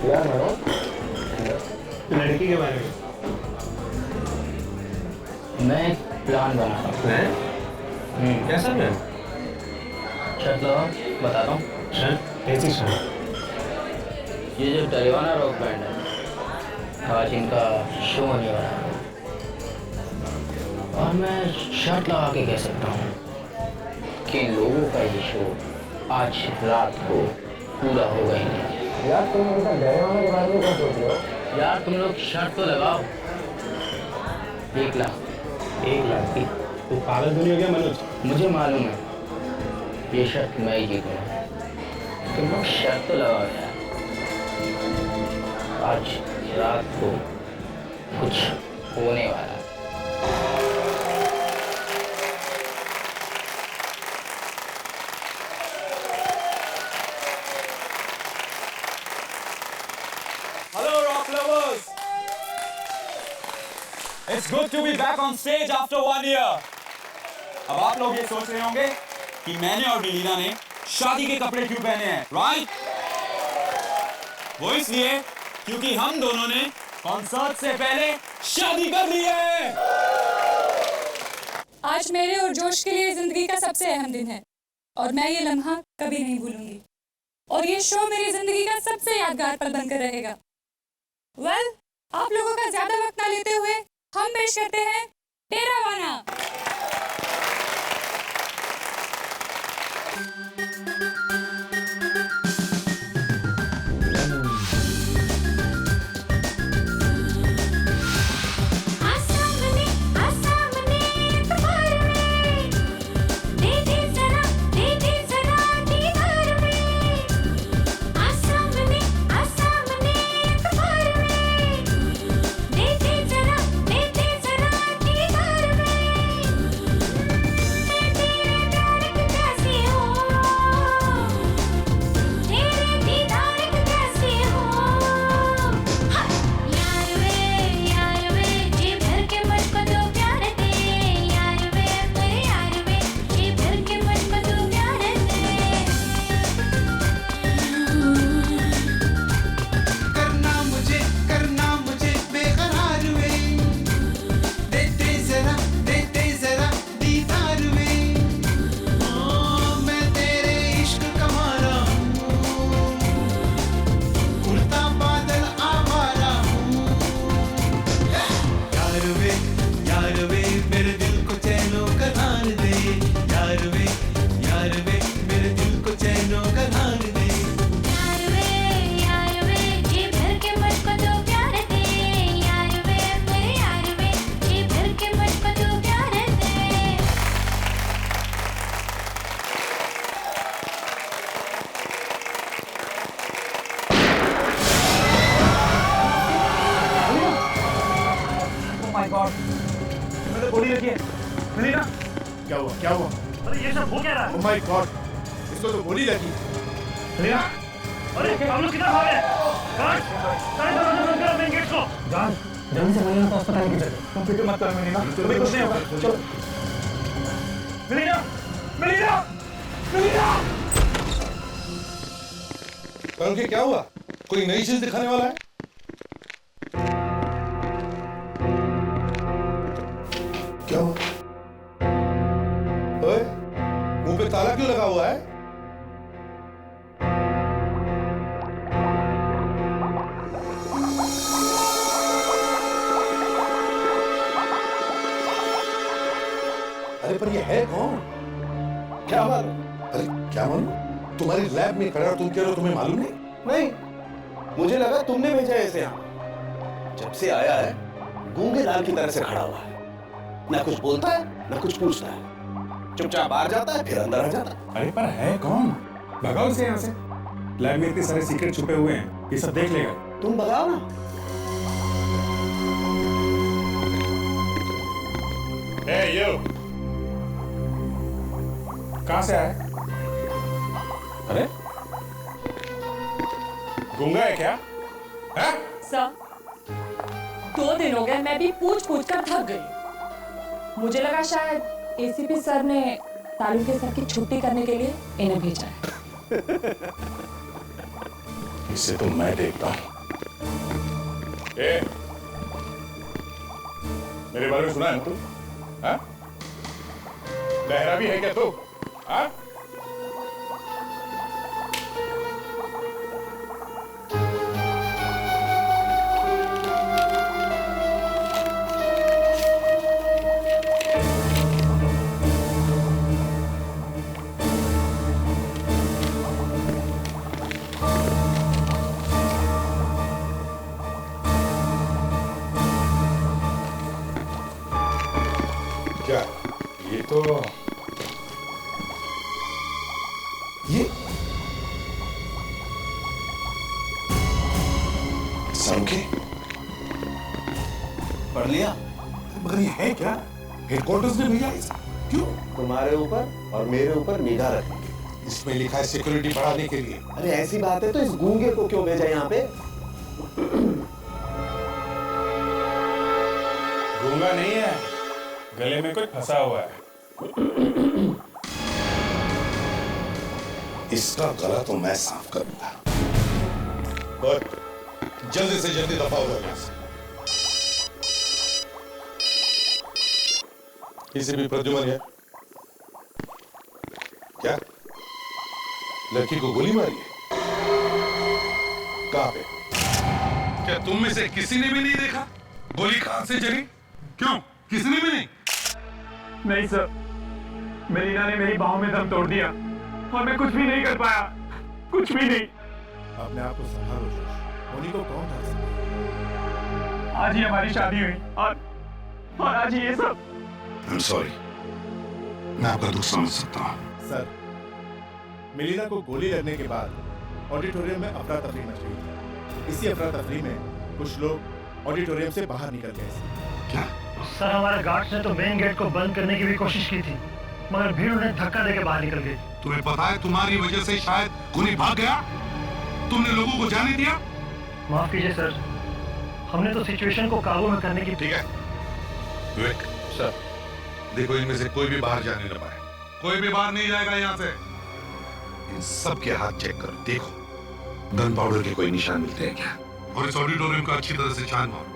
यार मनोज, लड़की के बारे में मैं एक प्लान बना रहा प्लान? कैसा प्लान? चलो बताता हूँ। कैसी शर्ट? ये जो टलीवाना रॉक बैंड है, आज इनका शो होने वाला है और मैं शर्त लगा के कह सकता हूँ कि इन लोगों का ये शो आज रात को पूरा होगा ही नहीं। यार तुम इनका टलीवाना के बारे में क्या सोच रहे हो? यार तुम लोग शर्त तो लगाओ। 1 लाख। 1 लाख की? तू पागल तो नहीं हो गया मनोज? मुझे मालूम है ये शर्त मैं ही जीतूंगा। तुम लोग शर्त तो लगाओ यार। आज रात को कुछ होने वाला है। Hello, rock lovers! It's good to be back on stage after 1 year. अब आप लोग ये सोच रहे होंगे कि मैंने और मिलीना ने शादी के कपड़े क्यों पहने हैं, राइट? वो इसलिए क्योंकि हम दोनों ने कॉन्सर्ट से पहले शादी कर ली है। आज मेरे और जोश के लिए जिंदगी का सबसे अहम दिन है और मैं ये लम्हा कभी नहीं भूलूंगी और ये शो मेरी जिंदगी का सबसे यादगार पल बनकर रहेगा। वेल, आप लोगों का ज्यादा वक्त ना लेते हुए हम पेश करते हैं डेरावाना। क्या हुआ? अरे ये सब हो क्या रहा है? Oh my God! इसको तो गोली लगी। अरे हम लोग किधर भागे? गार्ड, सारे दरवाजे बंद करो, मेन गेट को। जान, जल्दी से मलीना को अस्पताल की चलो। तुम फिक्र मत करो मलीना, तुम्हें कुछ नहीं होगा। चलो। मलीना, मलीना, मलीना। कल क्या हुआ? कोई नई चीज दिखाने वाला है? क्या हुआ? ओए, मुंह पे ताला क्यों लगा हुआ है? अरे पर ये है कौन? क्या मालूम? अरे क्या मालूम? तुम्हारी लैब में खड़ा तुम कह रहे हो तुम्हें मालूम नहीं? नहीं, मुझे लगा तुमने भेजा है इसे यहाँ। जब से आया है गूंगे लाल की तरह से खड़ा हुआ है, ना कुछ बोलता है ना कुछ पूछता है, चुपचाप बाहर जाता है फिर अंदर आ जाता है। अरे पर है कौन? भगाओ इसे यहाँ से। लैब में इतने सारे सीक्रेट छुपे हुए हैं, ये सब देख लेगा। तुम भगाओ ना। यो, कहाँ से आया? अरे गूंगा है क्या? है? सर, 2 दिन हो गए, मैं भी पूछ कर थक गई। मुझे लगा शायद एसीपी सर ने तालुके सर की छुट्टी करने के लिए इन्हें भेजा है। इसे तो मैं देखता हूँ। ए, मेरे बारे में सुना है ना तू? हाँ? लहरा भी है क्या तू? हाँ? क्या ये तो ये संख्या पढ़ लिया? मगर ये है क्या? हेडक्वार्टर्स ने भेजा इसे। क्यों? तुम्हारे ऊपर और मेरे ऊपर निगाह रखेंगे। इसमें लिखा है सिक्योरिटी बढ़ाने के लिए। अरे ऐसी बात है तो इस गूंगे को क्यों भेजा यहाँ पे? गूंगा नहीं है, गले में कोई फंसा हुआ है। इसका गला तो मैं साफ करूंगा। और जल्दी से जल्दी दफा हो जाओ यहाँ से। किसी भी प्रद्युमन है क्या? लड़की को गोली मारी है? कहां पे? क्या तुम में से किसी ने भी नहीं देखा गोली कहां से चली? क्यों? किसी ने भी नहीं? नहीं सर, मेरीना ने मेरी बाहों में दम तोड़ दिया और मैं कुछ भी नहीं कर पाया, कुछ भी नहीं। अपने आप को संभालो जोश। होनी को कौन था सकता? आज ही हमारी शादी हुई और आज ही ये सब। I'm sorry, मैं आपका दुख समझ सकता हूँ। सर, मेलिना को गोली लगने के बाद ऑडिटोरियम में अफरा तफरी मच गई थी। इसी अफरा तफरी में कुछ लोग ऑडिटोरियम से बाहर निकल गए। क्या? सर, हमारे गार्ड्स ने तो मेन गेट को बंद करने की भी कोशिश की थी, मगर भीड़ उन्हें धक्का देकर बाहर निकल गई। तुम्हें पता है तुम्हारी वजह से शायद खूनी भाग गया? तुमने लोगों को जाने दिया? माफ कीजिए सर, हमने तो सिचुएशन को काबू में करने की। ठीक है विवेक सर, देखो इनमें से कोई भी बाहर जाने न पाए। कोई भी बाहर नहीं जाएगा यहाँ से। इन सब के हाथ चेक करो, देखो गन पाउडर के कोई निशान मिलते हैं क्या? और इस ऑडिटोरियम का अच्छी तरह से छान मारो।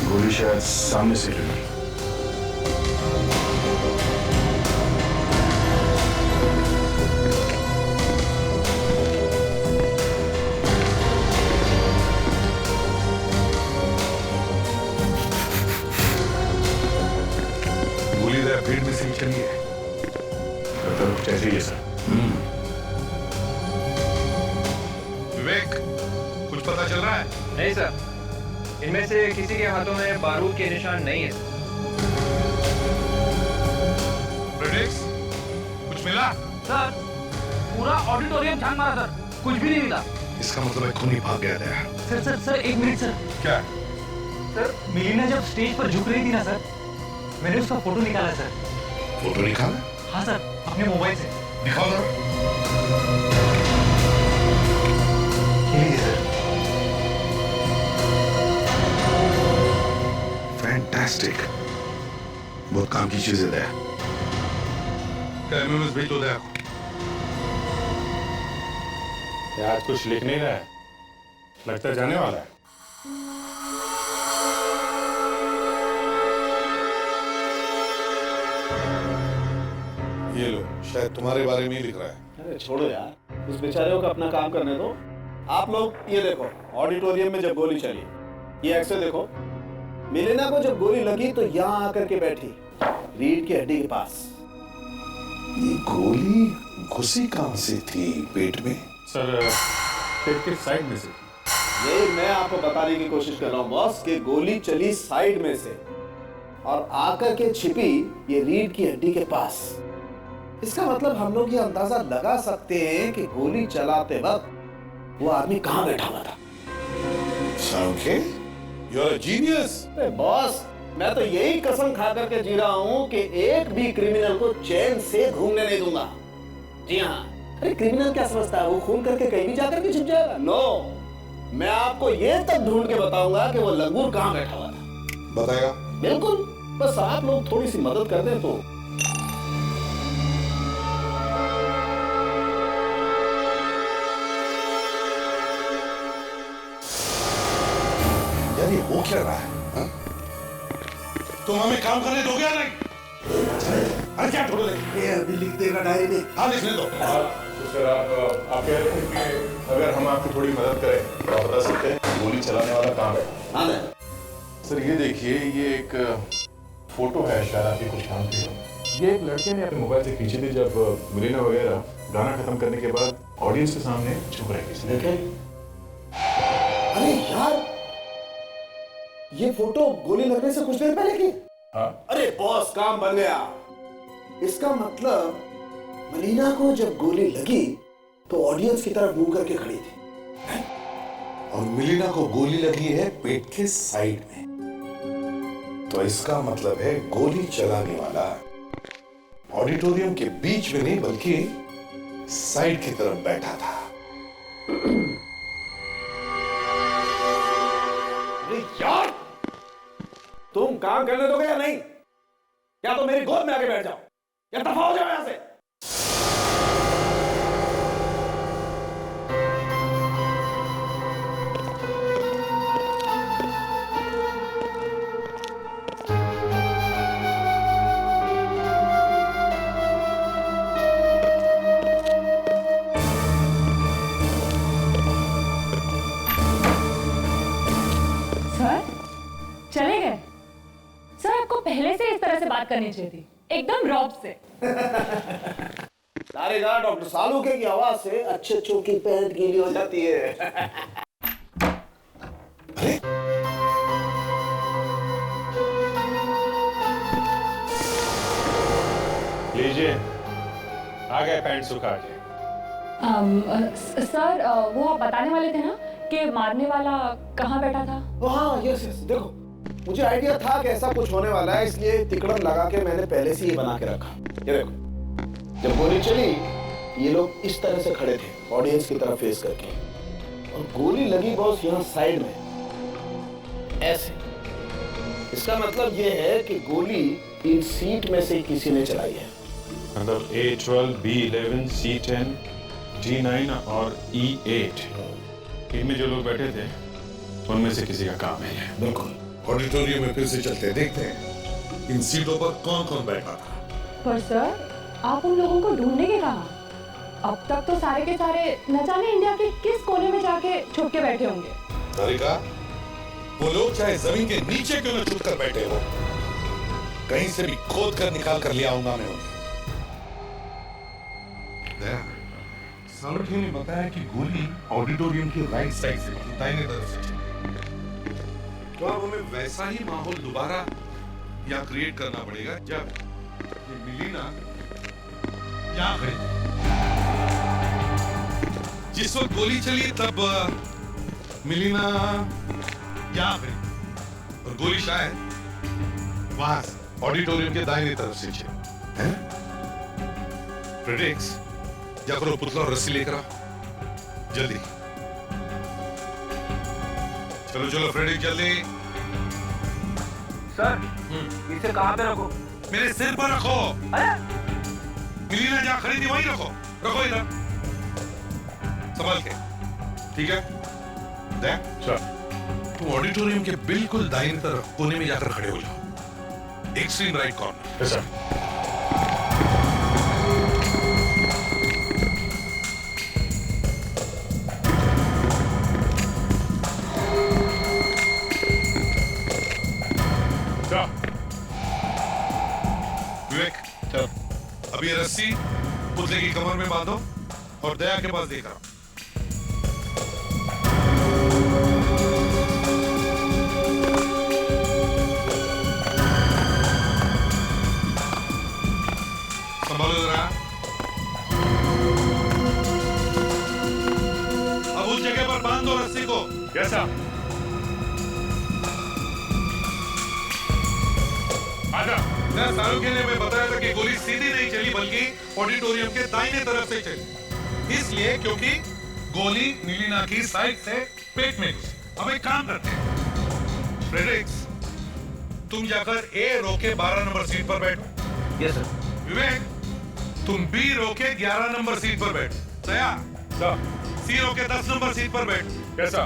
गोली शायद सामने से लगी। गोली जरा पेट में से ही चली है। तो कुछ ऐसे ही है सर। विवेक, कुछ पता चल रहा है? नहीं सर, इनमें से किसी के हाथों में बारूद के निशान नहीं है। प्रेडिक्स, कुछ मिला? सर, पूरा ऑडिटोरियम छान मारा सर, कुछ भी नहीं मिला। इसका मतलब है खूनी भाग गया था। सर एक मिनट सर। क्या? सर, मेलिना जब स्टेज पर झुक रही थी ना सर, मैंने उसका फोटो निकाला सर। फोटो निकाला? हाँ सर, अपने मोबाइल से। दिखाओ जरा। लीजिए सर। फैंटास्टिक, बहुत काम की चीजें दया। एमएमएस भेज दो दया को। आज कुछ लिख नहीं रहा है, लगता है जाने वाला है। ये लो, शायद तुम्हारे बारे में ही लिख रहा है। अरे छोड़ो यार, उस बेचारे को अपना काम करने दो। आप लोग ये देखो, ऑडिटोरियम में जब गोली चली, ये एक्से देखो। मेलिना को जब गोली लगी तो यहाँ आकर के बैठी, रीढ़ की हड्डी के पास। ये गोली घुसी कहां से थी पेट में? सर, पेट के साइड में से। यही मैं आपको बताने की कोशिश कर रहा हूँ बॉस, कि गोली चली साइड में से और आकर के छिपी ये रीढ़ की हड्डी के पास। इसका मतलब हम लोग ये अंदाजा लगा सकते हैं कि गोली चलाते वक्त वो आदमी कहाँ बैठा हुआ था। सांखे, you're a genius। अरे बॉस, मैं तो यही कसम खा करके जी रहा हूँ कि एक भी क्रिमिनल को चैन से घूमने नहीं दूंगा। जी हाँ, अरे क्रिमिनल क्या समझता है वो खून करके कहीं भी जाकर के छिप जाएगा? नो, मैं आपको ये तक ढूंढ के बताऊंगा कि वो लंगूर कहाँ बैठा हुआ था। बताएगा? बिल्कुल, बस आप लोग थोड़ी सी मदद कर दें तो। यार ये हो क्या रहा है? हाँ? तुम हमें काम करने दोगे या नहीं? अरे क्या छोड़ दे? ये अभी लिख देगा डायरी में। हाँ लिखने दो। तो सर आप कह रहे थे कि अगर हम आपकी थोड़ी मदद करें तो आप बता सकते हैं गोली चलाने वाला कहाँ है? हाँ ना। सर ये देखिए, ये एक फोटो है, शायद आपके कुछ काम की हो। ये एक लड़के ने अपने मोबाइल से खींची थी जब मिलीना वगैरह गाना खत्म करने के बाद ऑडियंस के सामने छुप रही थी। देखें। अरे यार, ये फोटो गोली लगने से कुछ देर पहले की। हाँ। अरे बॉस, काम बन गया। इसका मतलब मलीना को जब गोली लगी तो ऑडियंस की तरफ मुंह करके खड़ी थी, और मिलीना को गोली लगी है पेट के साइड में। तो इसका मतलब है गोली चलाने वाला ऑडिटोरियम के बीच में नहीं बल्कि साइड की तरफ बैठा था। अरे यार, तुम काम करने दोगे या नहीं? या तो मेरी गोद में आके बैठ जाओ या दफा हो जाओ यहां से। चले गए? सर आपको पहले से इस तरह से बात करनी चाहिए थी, एकदम रॉब से। तारेगा डॉक्टर सालूके की आवाज से अच्छे की पैंट गीली हो जाती है। लीजिए, आ गए पैंट सुखा के। सर वो आप बताने वाले थे ना कि मारने वाला कहाँ बैठा था? हाँ यस, देखो मुझे आइडिया था कि ऐसा कुछ होने वाला है, इसलिए तिकड़म लगा के मैंने पहले से ही बना के रखा। ये देखो, जब गोली चली ये लोग इस तरह से खड़े थे ऑडियंस की तरफ फेस करके, और गोली लगी बॉस यहाँ साइड में ऐसे। इसका मतलब ये है कि गोली इन सीट में से किसी ने चलाई है। मतलब A12, B11, C10, D9 और E8, इनमें जो लोग बैठे थे उनमें से किसी का काम है ये। बिल्कुल। ऑडिटोरियम में फिर से चलते देखते हैं इन सीटों पर कौन कौन बैठा था। पर सर आप उन लोगों को ढूंढने के कहा? अब तक तो सारे के सारे न जाने इंडिया के किस कोने में जाके छुप के बैठे होंगे। तारिका, वो लोग चाहे जमीन के नीचे क्यों न छुप कर बैठे हो, कहीं से भी खोद कर निकाल कर ले आऊंगा मैं उन्हें। सालूके ने बताया कि गोली ऑडिटोरियम की राइट साइड से, दाहिने तरफ से चली। तो अब हमें वैसा ही माहौल दोबारा यहाँ क्रिएट करना पड़ेगा जब ये मिलीना यहाँ खड़ी थी। जिस वक्त गोली चली तब मिलीना यहाँ खड़ी और गोली शायद वहां ऑडिटोरियम के दाहिने तरफ से चली। हैं? फ्रेडेरिक्स, जा करो पुतला और रस्सी लेकर आओ जल्दी। चलो चलो फ्रेडेरिक जल्दी। सर इसे कहाँ पे रखो? मेरे सिर पर रखो। अरे मिलीना जहाँ खड़ी थी वहीं रखो, रखो इधर संभाल के, ठीक है? देख तुम ऑडिटोरियम के बिल्कुल दाहिनी तरफ कोने में जाकर खड़े हो जाओ, extreme right corner. Yes sir. Vivek, अब ये रस्सी पुतले की कमर में बांधो और दया के पास देकर आओ। संभालो जरा। अब उस जगह पर बांध दो रस्सी को। Yes sir. आजा। सालूके ने हमें बताया था कि गोली सीधी नहीं चली बल्कि ऑडिटोरियम के दाहिने तरफ से चली, इसलिए क्योंकि गोली मिलीना की साइड से पेट में घुसी। अब एक काम करते हैं, फ्रेडरिक्स तुम जाकर ए रो के 12 नंबर सीट पर बैठो। Yes sir. विवेक, तुम बी रो के 11 नंबर सीट पर बैठ। सया, सी रो के 10 नंबर सीट पर बैठ। कैसा?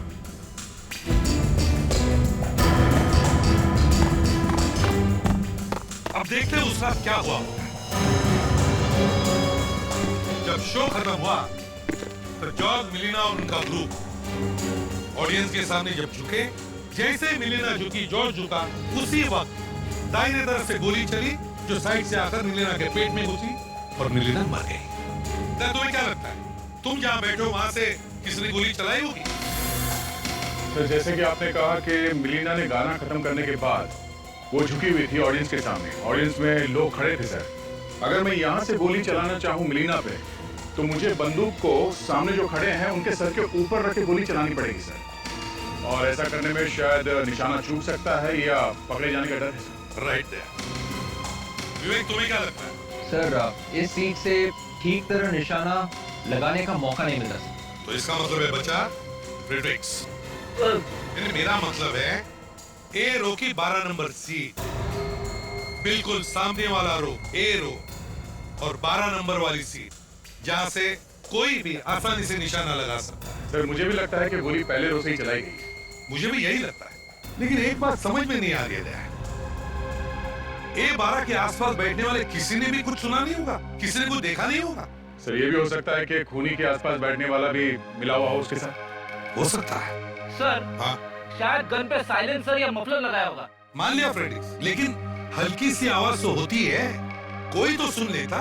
अब देखते हैं उस रात क्या हुआ। जब शो खत्म हुआ तो जॉर्ज, मिलीना और उनका ग्रुप ऑडियंस के सामने जब झुके, जैसे मिलीना झुकी, जॉर्ज झुका, उसी वक्त दाहिने तरफ से गोली चली जो साइड से आकर मिलीना के पेट में घुसी और मिलीना मर गई। तुम्हें क्या लगता है, तुम जहां बैठो वहां से किसने गोली चलाई होगी? तो जैसे कि आपने कहा कि मिलीना ने गाना खत्म करने के बाद वो झुकी हुई थी ऑडियंस के सामने, ऑडियंस में लोग खड़े थे सर। अगर मैं यहाँ से गोली चलाना चाहूँ मिलीना पे, तो मुझे बंदूक को सामने जो खड़े हैं उनके सर के ऊपर रख के गोली चलानी पड़ेगी सर। और ऐसा करने में शायद निशाना चूक सकता है या पकड़े जाने का डर है सर। Right there. विवेक, तुम्हें क्या लगता है? सर, इस सीट से ठीक तरह निशाना लगाने का मौका नहीं मिला। तो इसका मतलब है बच्चा फ्रेडरिक्स। मेरा मतलब है ए रो की 12 नंबर सीट, बिल्कुल सामने वाला रो ए रो, और 12 नंबर वाली सीट जहां से कोई भी आसानी से निशाना लगा सकता है। सर, मुझे भी लगता है कि गोली पहले रो से ही चलाई गई। मुझे भी यही लगता है, लेकिन एक बात समझ में नहीं आ रही है। A12 के आसपास बैठने वाले किसी ने भी कुछ सुना नहीं होगा, किसी ने कुछ देखा नहीं होगा। सर, ये भी हो सकता है कि खूनी के आसपास बैठने वाला भी मिला हुआ हो उसके साथ। हो सकता है सर। हाँ, शायद गन पे साइलेंसर या मफलर लगाया होगा। मान लिया फ्रेडरिक्स, लेकिन हल्की सी आवाज तो होती है, कोई तो सुन लेता।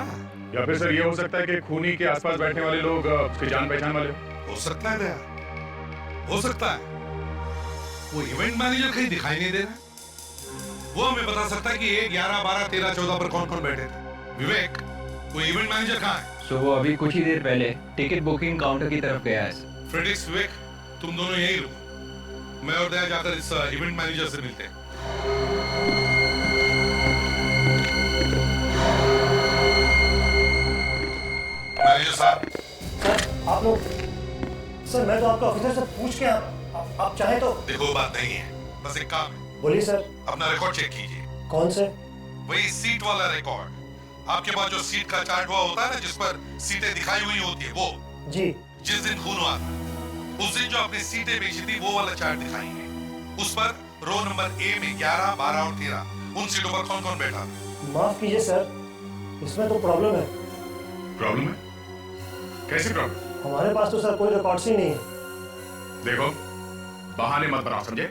या फिर सर, ये हो सकता है कि खूनी के आसपास बैठने वाले लोग उसके जान पहचान वाले हो सकता है, हो सकता है। वो इवेंट मैनेजर कहीं दिखाई नहीं दे रहा, वो हमें बता सकता है कि 1, 11, 12, 13, 14 पर कौन कौन बैठे थे। विवेक, वो इवेंट मैनेजर कहाँ है? सो वो अभी कुछ ही देर पहले टिकट बुकिंग काउंटर की तरफ गया है। फ्रेडरिक्स, विवेक, तुम दोनों यही रुको, मैं और दया जाकर इस इवेंट मैनेजर से मिलते हैं। मैनेजर साहब। सर, आप लोग, सर मैं तो आपका ऑफिसर से पूछ के आप चाहे तो। देखो, बात नहीं है, बस एक काम है। बोलिए सर। अपना रिकॉर्ड चेक कीजिए। कौन से? वही सीट वाला रिकॉर्ड। आपके पास जो सीट का चार्ट हुआ होता है ना, जिस पर सीटें दिखाई हुई होती है, वो जी। जिस दिन खून हुआ था उस दिन जो अपनी सीटें बेची थी, वो वाला चार्ट दिखाई है। उस पर रो नंबर ए में 11, 12 और 13 उन सीटों पर कौन कौन बैठा था? माफ कीजिए सर, इसमें तो प्रॉब्लम है। प्रॉब्लम है? कैसे प्रॉब्लम? हमारे पास तो सर कोई रिकॉर्ड्स ही नहीं है। देखो, बहाने मत बनाओ, समझे?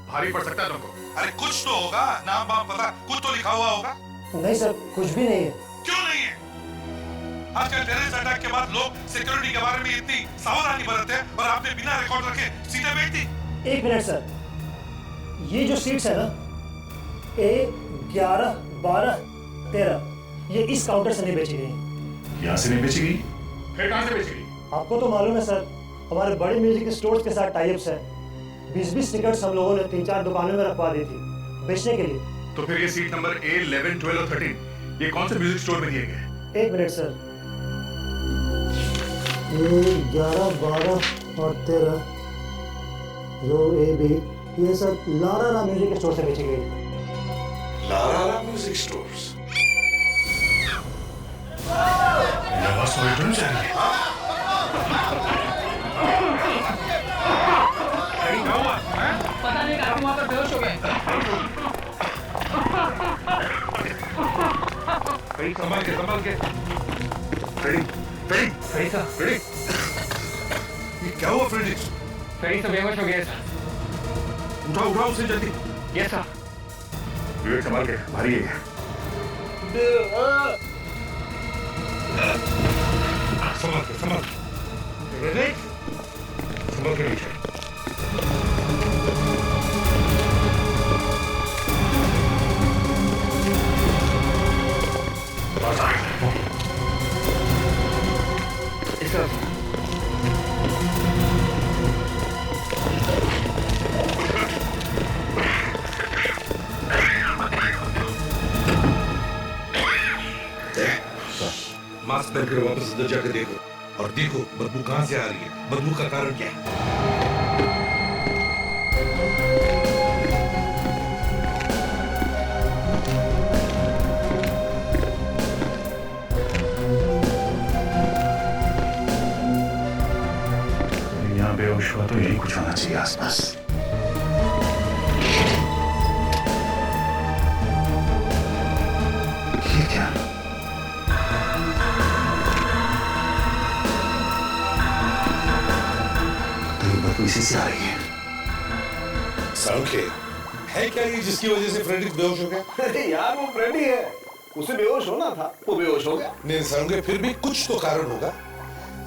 भारी पड़ सकता है तुमको। अरे कुछ तो होगा, नाम वाम पता, कुछ तो लिखा हुआ होगा। नहीं सर, कुछ भी नहीं है। क्यों नहीं है? आजकल टेररिस्ट अटैक के बाद लोग सिक्योरिटी के बारे में इतनी सावधानी बरतते हैं, और आपने बिना रिकॉर्ड रखे सीटें बेच दी। 1 मिनट सर, ये जो सीट्स है ना, A, 11, 12, 13, ये इस काउंटर से नहीं बेची गई। यहाँ से नहीं बेची गई? फिर कहाँ से बेची गई? आपको तो मालूम है सर, हमारे बड़े म्यूजिक स्टोर्स के साथ टाइप्स है। 20-20 टिकट्स हम लोगों ने 3-4 दुकानों में रखवा दी थी बेचने के लिए। तो फिर ये सीट नंबर A, 11, 12 और 13 ये कौन से म्यूजिक स्टोर में दिए गए? 1 मिनट सर, ये 11, 12 और 13 रो A, B, ये सब लारा म्यूजिक स्टोर से बेची गई। Lara music stores? पता नहीं काफी वहां पर बेहोश हो गए। संभाल के, संभाल के। सही सर। ये क्या हुआ फ्रेडरिक्स? सही सर, बेहोश हो गए सर। उठाओ, उठाओ उसे जल्दी। Yes sir. विवेक, संभाल के, भारी है। संभाल के, संभाल के। संभाल के नीचे। मास्क पहनकर वापस अंदर जाकर देखो, और देखो बदबू कहां से आ रही है, बदबू का कारण क्या है। जहां बेहोश हुआ तो यही कुछ होना चाहिए आसपास। ये क्या? तो ये बदबू इसी से आ रही है। सारुखे है क्या ये जिसकी वजह से फ्रेडरिक बेहोश हो गया? अरे यार वो फ्रेडी है, उसे बेहोश होना था, वो बेहोश हो गया। नहीं सारुखे, फिर भी कुछ तो कारण होगा।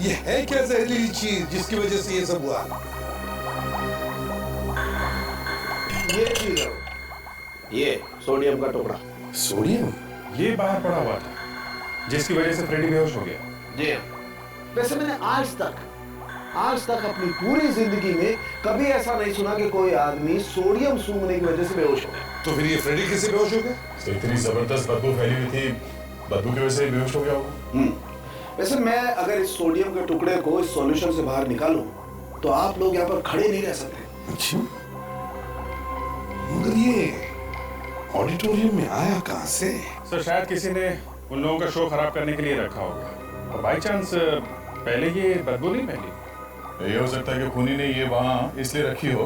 ये है क्या जहरीली चीज जिसकी वजह से ये सब हुआ? ये चीज है, ये सोडियम का टुकड़ा। सोडियम? ये बाहर पड़ा हुआ था जिसकी वजह से फ्रेडी बेहोश हो गया। जी हाँ। वैसे मैंने आज तक अपनी पूरी जिंदगी में कभी ऐसा नहीं सुना कि कोई आदमी सोडियम सूंघने की वजह से बेहोश हो गया। तो फिर ये फ्रेडी कैसे बेहोश हो गया? इतनी जबरदस्त बदबू फैली हुई थी, बदबू की वजह से बेहोश हो गया होगा। वैसे मैं अगर इस सोडियम के टुकड़े को इस सॉल्यूशन से बाहर निकालूं तो आप लोग यहाँ पर खड़े नहीं रह सकते। अच्छा, मगर ये ऑडिटोरियम में आया कहां से? सर शायद किसी ने उन लोगों का शो खराब करने के लिए रखा होगा और बाई चांस पहले ये बदबू नहीं फैली। ये हो सकता है कि खूनी ने ये वहां इसलिए रखी हो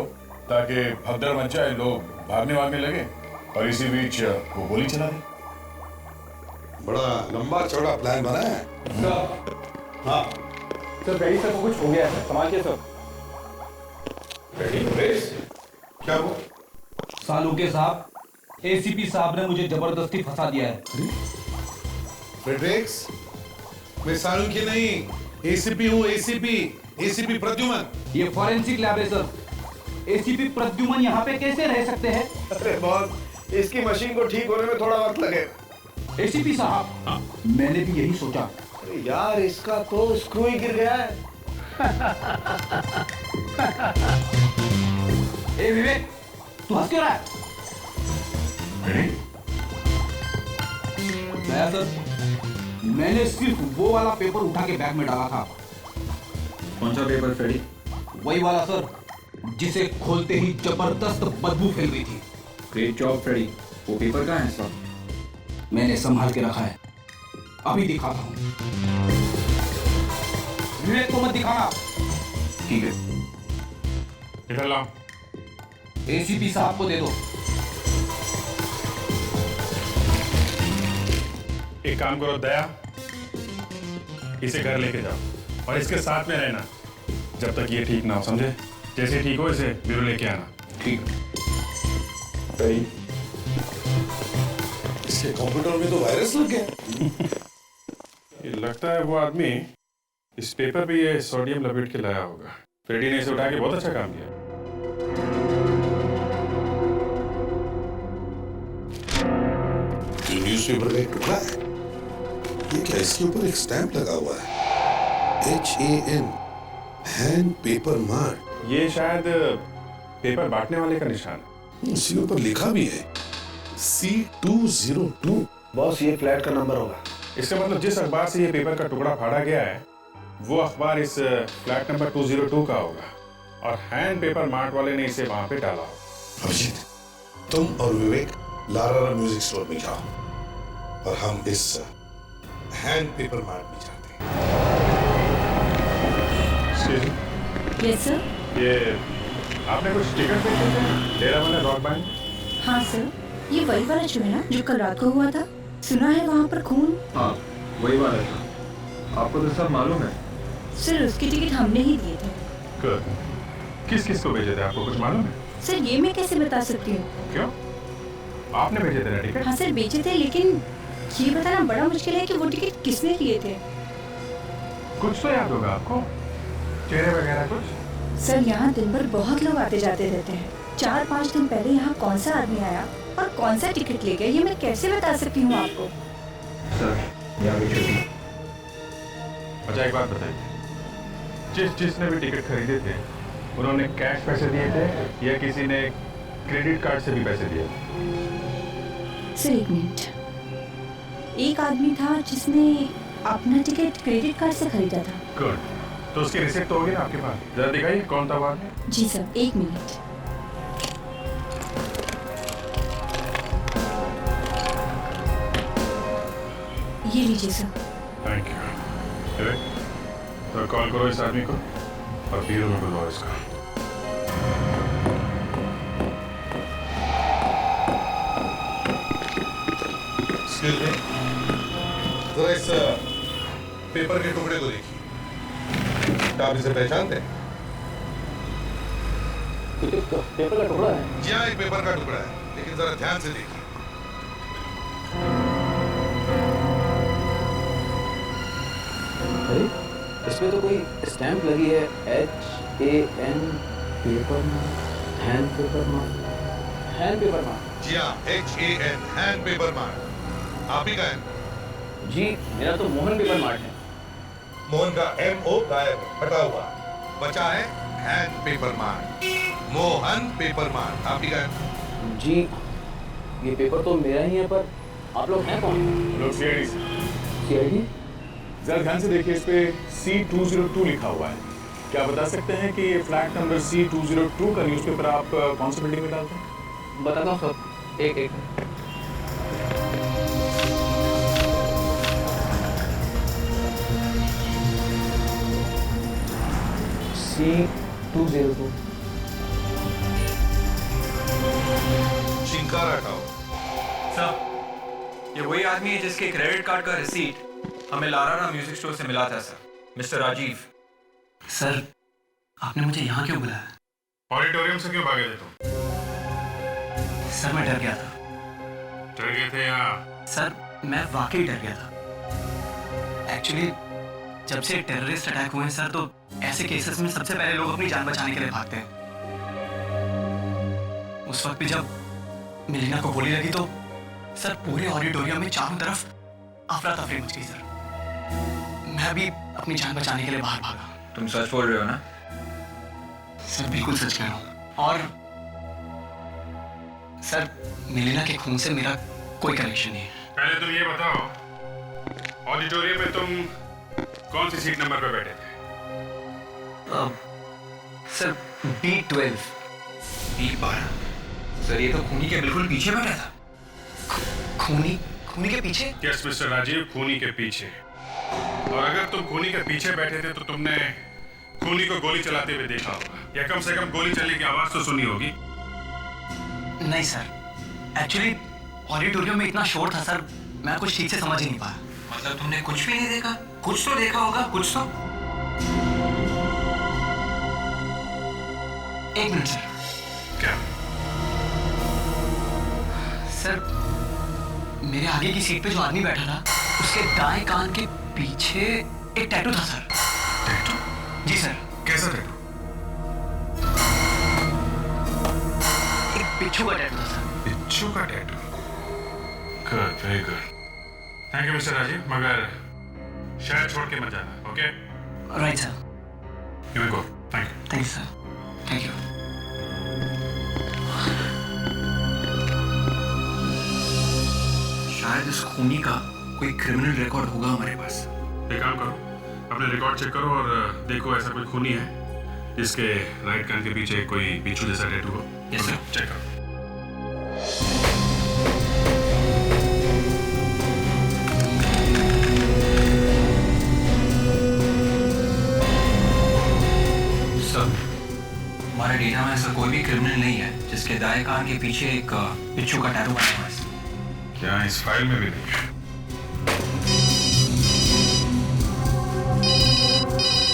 ताकि भगदड़ मच जाए, लोग भागने लगे और इसी बीच वो गोली चला दी। बड़ा लंबा चौड़ा प्लान बना है। हाँ सर बेड़ी सर को कुछ हो गया है, संभालिए सर। क्या वो? सालुके साहब, एसीपी साहब ने मुझे जबरदस्ती फंसा दिया है। फ्रेडरिक्स, मैं सालुके नहीं, एसीपी हूँ। एसीपी प्रद्युमन। ये फॉरेंसिक लैब है सर। एसीपी प्रद्युमन यहाँ पे कैसे रह सकते हैं? अरे बॉस, इसकी मशीन को ठीक होने में थोड़ा वक्त लगेगा। एसीपी साहब, मैंने भी यही सोचा। अरे यार, इसका तो स्क्रू ही गिर गया है। ए विवेक, तू हंस क्यों रहा है? नया सर, मैंने सिर्फ वो वाला पेपर उठा के बैग में डाला था। कौन सा पेपर फ्रेडी? वही वाला सर, जिसे खोलते ही जबरदस्त बदबू फैल गई थी। Great job Freddy. वो पेपर कहाँ है सर? मैंने संभाल के रखा है, अभी दिखाता हूँ। विवेक को मत दिखाना। ठीक है, इधर लाओ। एसीपी साहब को दे दो। एक काम करो दया, इसे घर लेके जाओ और इसके साथ में रहना जब तक ये ठीक ना हो, समझे? जैसे ठीक हो इसे ब्यूरो लेके आना। ठीक है। इसके कंप्यूटर में तो वायरस लग गया। ये लगता है वो आदमी इस पेपर पे ये सोडियम लपेट के लाया होगा। फ्रेडी ने इसे उठा के बहुत अच्छा काम किया। ये न्यूज़पेपर का एक टुकड़ा है। ये क्या? इसके ऊपर एक स्टैंप लगा हुआ है, HAN, हैंड पेपर मार्ट। ये शायद पेपर बांटने वाले का निशान है। इसके ऊपर लिखा भी है C202। बॉस, ये फ्लैट का नंबर होगा। इसका मतलब जिस अखबार से ये पेपर का टुकड़ा फाड़ा गया है वो अखबार इस फ्लैट नंबर 202 का होगा और हैंड पेपर मार्ट वाले ने इसे वहां पे डाला होगा। अभिजीत, तुम और विवेक लारा म्यूजिक स्टोर में जाओ और हम इस हैंड पेपर मार्ट में जाते हैं। Yes sir. ये आपने कुछ टिकट देखे थे डेरा वाला रॉक बैंड? हाँ सर, ये वही वाला शो है ना जो कल रात को हुआ था? सुना है वहाँ पर खून। हाँ, वही वाला था। आपको तो सब मालूम है। सर, उसकी टिकट हमने ही दिए थे। Good. किस किस को भेजे थे, आपको कुछ मालूम है? सर, ये मैं कैसे बता सकती हूँ? क्यों? आपने भेजे थे ना टिकट? हाँ सर, बेचे थे, लेकिन ये बताना बड़ा मुश्किल है कि वो टिकट किसने लिए थे। कुछ तो याद होगा आपको, चेहरे वगैरह कुछ? सर, यहाँ दिन भर बहुत लोग आते जाते रहते हैं। 4-5 दिन पहले यहाँ कौन सा आदमी आया और कौन सा टिकट ले गया, ये मैं कैसे बता सकती हूँ आपको? सर, यहाँ भी छुट्टी। अच्छा एक बात बताइए, जिसने भी टिकट खरीदे थे उन्होंने कैश पैसे दिए थे या किसी ने क्रेडिट कार्ड से भी पैसे दिए थे? सर, एक मिनट। एक आदमी था जिसने अपना टिकट क्रेडिट कार्ड से खरीदा था। गुड, तो उसकी रिसिप्ट तो होगी ना आपके पास? जरा दिखाइए कौन था वो आदमी। जी सर, एक मिनट। ये लीजिए सर। Thank you. तो कॉल करो इस आदमी को। और पीरो में बुलवाओ इसका। जरा इस पेपर के टुकड़े को देखिए, क्या आप इसे पहचानते हैं? पेपर का टुकड़ा है? जी हाँ, एक पेपर का टुकड़ा है, लेकिन जरा ध्यान से देखिए। अरे इसमें तो कोई स्टैंप लगी है, HAN paper mark, hand paper mark, hand paper mark. जी हाँ, HAN हैंड पेपर मार्क। आप ही का है? जी मेरा तो मोहन पेपर मार्क है। मोहन का MO गायब, हटा हुआ, बचा है hand paper mark, Mohan paper mark. आप ही का है? जी ये पेपर तो मेरा ही है, पर आप लोग हैं कौन? लोग CID। CID? जरा ध्यान से देखिए, इस पे C202 लिखा हुआ है। क्या बता सकते हैं कि ये फ्लैट नंबर C202 का न्यूज़पेपर आप कौन सी बिल्डिंग में डालते हैं? बताता हूँ सब, एक C202। चिंकारा हटाओ। सर, ये वही आदमी है जिसके क्रेडिट कार्ड का रिसीट हमें लारारा म्यूजिक स्टोर से मिला था सर, मिस्टर राजीव। सर, आपने मुझे यहाँ क्यों बुलाया? ऑडिटोरियम से क्यों भागे थे तुम? सर मैं डर गया था। डर गए थे या? सर मैं वाकई डर गया था। एक्चुअली जब से टेररिस्ट अटैक हुए हैं सर, तो ऐसे केसेस में सबसे पहले लोग अपनी जान बचाने के लिए भागते हैं। उस वक्त भी जब मिलीना को गोली लगी तो सर पूरे ऑडिटोरियम में चारों तरफ अफरा तफरी मच गई सर। मैं भी अपनी जान बचाने के लिए बाहर भागा। तुम सच बोल रहे हो ना? सर बिल्कुल सच कह रहा हूँ। और सर मिलीना के खून से मेरा कोई कनेक्शन नहीं है। पहले तुम ये बताओ, ऑडिटोरियम में तुम कौन सी सीट नंबर पे बैठे थे? Sir B12। B12? सर ये तो खूनी के बिल्कुल पीछे बैठा था। खूनी के पीछे? यस मिस्टर राजीव, खूनी के पीछे। और अगर तुम खूनी के पीछे बैठे थे तो तुमने खूनी को गोली चलाते हुए देखा होगा, या कम से कम गोली चलने की आवाज तो सुनी होगी। नहीं सर, एक्चुअली ऑडिटोरियम में इतना शोर था सर, मैं कुछ ठीक से समझ ही नहीं पाया। मतलब तुमने कुछ भी नहीं देखा? कुछ तो देखा होगा, कुछ तो। एक मिनट सर। क्या? सर मेरे आगे की सीट पे जो आदमी बैठा था, उसके दाएं कान के पीछे एक टैटू था सर। टैटू? जी सर। कैसा टैटू? एक बिच्छू का टैटू था सर। बिच्छू का tattoo? Good, very good. Thank you mister Rajiv, मगर शहर छोड़ के मत जाना, okay? Right sir. You may go. Thank you. Thank you sir. Thank you. शायद इस खूनी का कोई क्रिमिनल रिकॉर्ड होगा हमारे पास। एक काम करो, अपने रिकॉर्ड चेक करो और देखो ऐसा कोई खूनी है जिसके राइट कान के पीछे कोई बिच्छू जैसा टैटू हो। Yes sir. चेक करो। सर, हमारे डेटा में ऐसा कोई भी क्रिमिनल नहीं है जिसके दाएं कान के पीछे एक बिच्छू का टैटू बना हुआ है। क्या इस फाइल में भी नहीं है?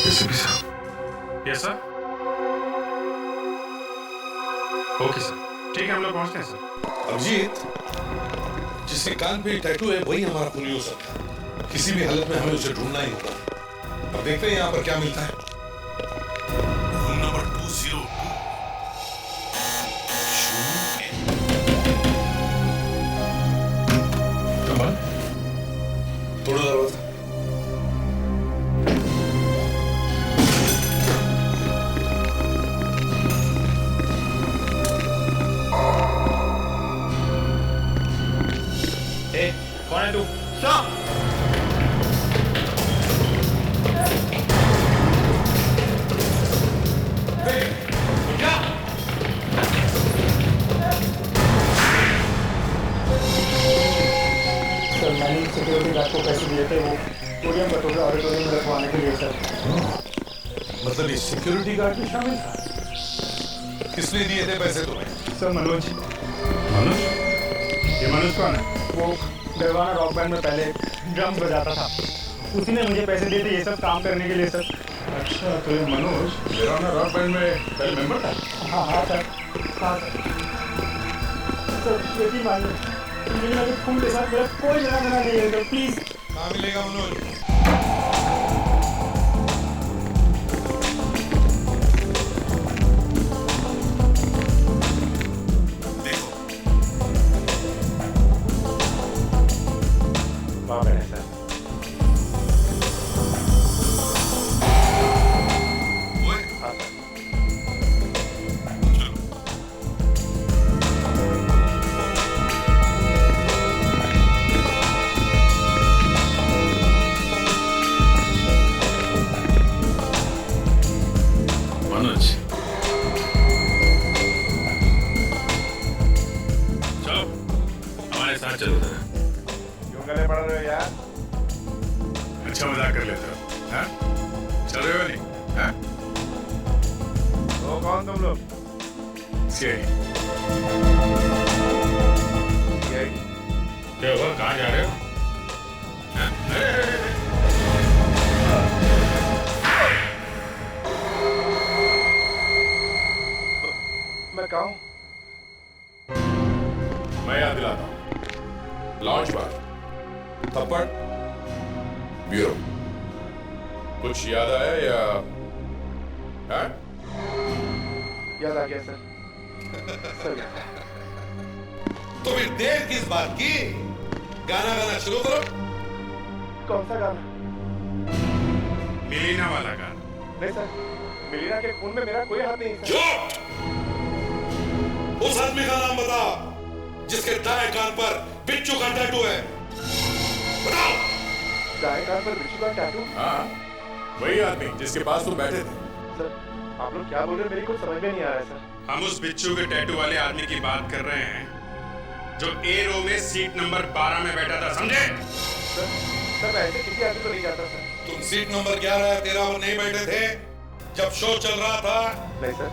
एसीपी साहब। Yes sir. ओके सर, ठीक है, हम लोग पहुंचते हैं सर। अभिजीत, जिसके कान पे टैटू है वही हमारा खूनी हो सकता है। किसी भी हालत में हमें उसे ढूंढना ही होगा। अब देखते हैं यहाँ पर क्या मिलता है। Room number 202। थोड़ा दरवाजा। कौन है तू? स्टॉप! सर मैंने सिक्योरिटी गार्ड को पैसे दिए थे, वो पोडियम बटोरा ऑडिटोरियम में रखवाने के लिए सर। मतलब ये सिक्योरिटी गार्ड भी शामिल था? किसने दिए थे पैसे तुम्हें? सर मनोज। मनोज? ये मनोज कौन है? वो गरवाना रॉक बैंड में पहले ड्रम्स बजाता था, उसी ने मुझे पैसे दिए थे ये सब काम करने के लिए सर। अच्छा, तो ये मनोज गरवाना रॉक बैंड में पहले मेंबर था? हाँ हाँ सर, हाँ सर यकीन मानिए मेरे खून के साथ मेरा कोई लेना देना नहीं है सर, प्लीज। कहाँ मिलेगा मनोज? चलो क्यों गले पड़ रहे हो यार? अच्छा मजाक कर लेते हो, हाँ? चल रहे हो नहीं, हाँ? तो कौन तुम लोग? सीआईडी। क्या हुआ? कहाँ जा रहे हो? हाँ? मैं कहाँ हूँ? मैं याद दिलाता हूँ। लॉन्च बार, थप्पड़, ब्यूरो। कुछ याद आया या? हाँ? याद आ गया सर। सर याद आया। तो फिर देर किस बात की? गाना गाना शुरू करो। कौन सा गाना? मिलीना वाला गाना। नहीं सर, मिलीना के खून में मेरा कोई हाथ नहीं सर। झूठ! उस आदमी का नाम बताओ जिसके दाएं कान पर बिच्छू का टैटू है। बताओ। दाएं कान पर बिच्छू का टैटू? हाँ, वही आदमी जिसके पास तुम बैठे थे। सर, आप लोग क्या बोल रहे हैं? मेरी कुछ समझ में नहीं आ रहा है सर। हम उस बिच्छू के टैटू वाले आदमी की बात कर रहे हैं जो ए रो में सीट नंबर 12 में बैठा था, समझे? सर मैं ऐसे किसी आदमी को नहीं जानता सर। तुम सीट नंबर 11 या 13 पर नहीं बैठे थे जब शो चल रहा था? नहीं सर,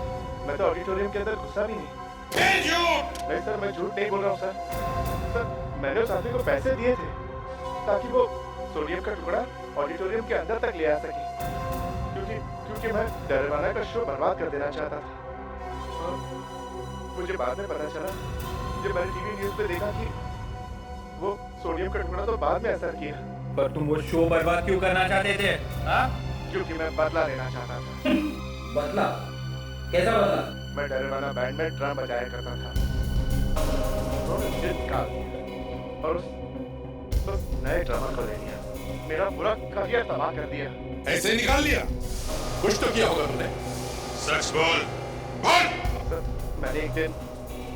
मैं तो ऑडिटोरियम के अंदर घुसा भी नहीं। झूठ! नहीं सर, मैं झूठ नहीं बोल रहा हूँ सर। सर, मैंने उस आदमी को पैसे दिए थे ताकि वो सोडियम का टुकड़ा ऑडिटोरियम के अंदर तक ले आ सके, क्योंकि मैं डरवाना का शो बर्बाद कर देना चाहता था। और मुझे बाद में पता चला जब मैंने टीवी न्यूज़ पे देखा कि वो सोडियम का टुकड़ा तो बाद में असर किया। पर तुम वो शो बर्बाद क्यों करना चाहते थे? हाँ? क्योंकि मैं बदला लेना चाहता था। बदला? कैसा बदला? मैं डरवाना बैंड में ड्रम बजाया करता था। उन्होंने मुझे निकाल दिया और उस नए ड्रमर को ले लिया। मेरा पूरा करियर तबाह कर दिया। ऐसे निकाल लिया? कुछ तो किया होगा तुमने। सच बोल। बोल! सर, मैंने एक दिन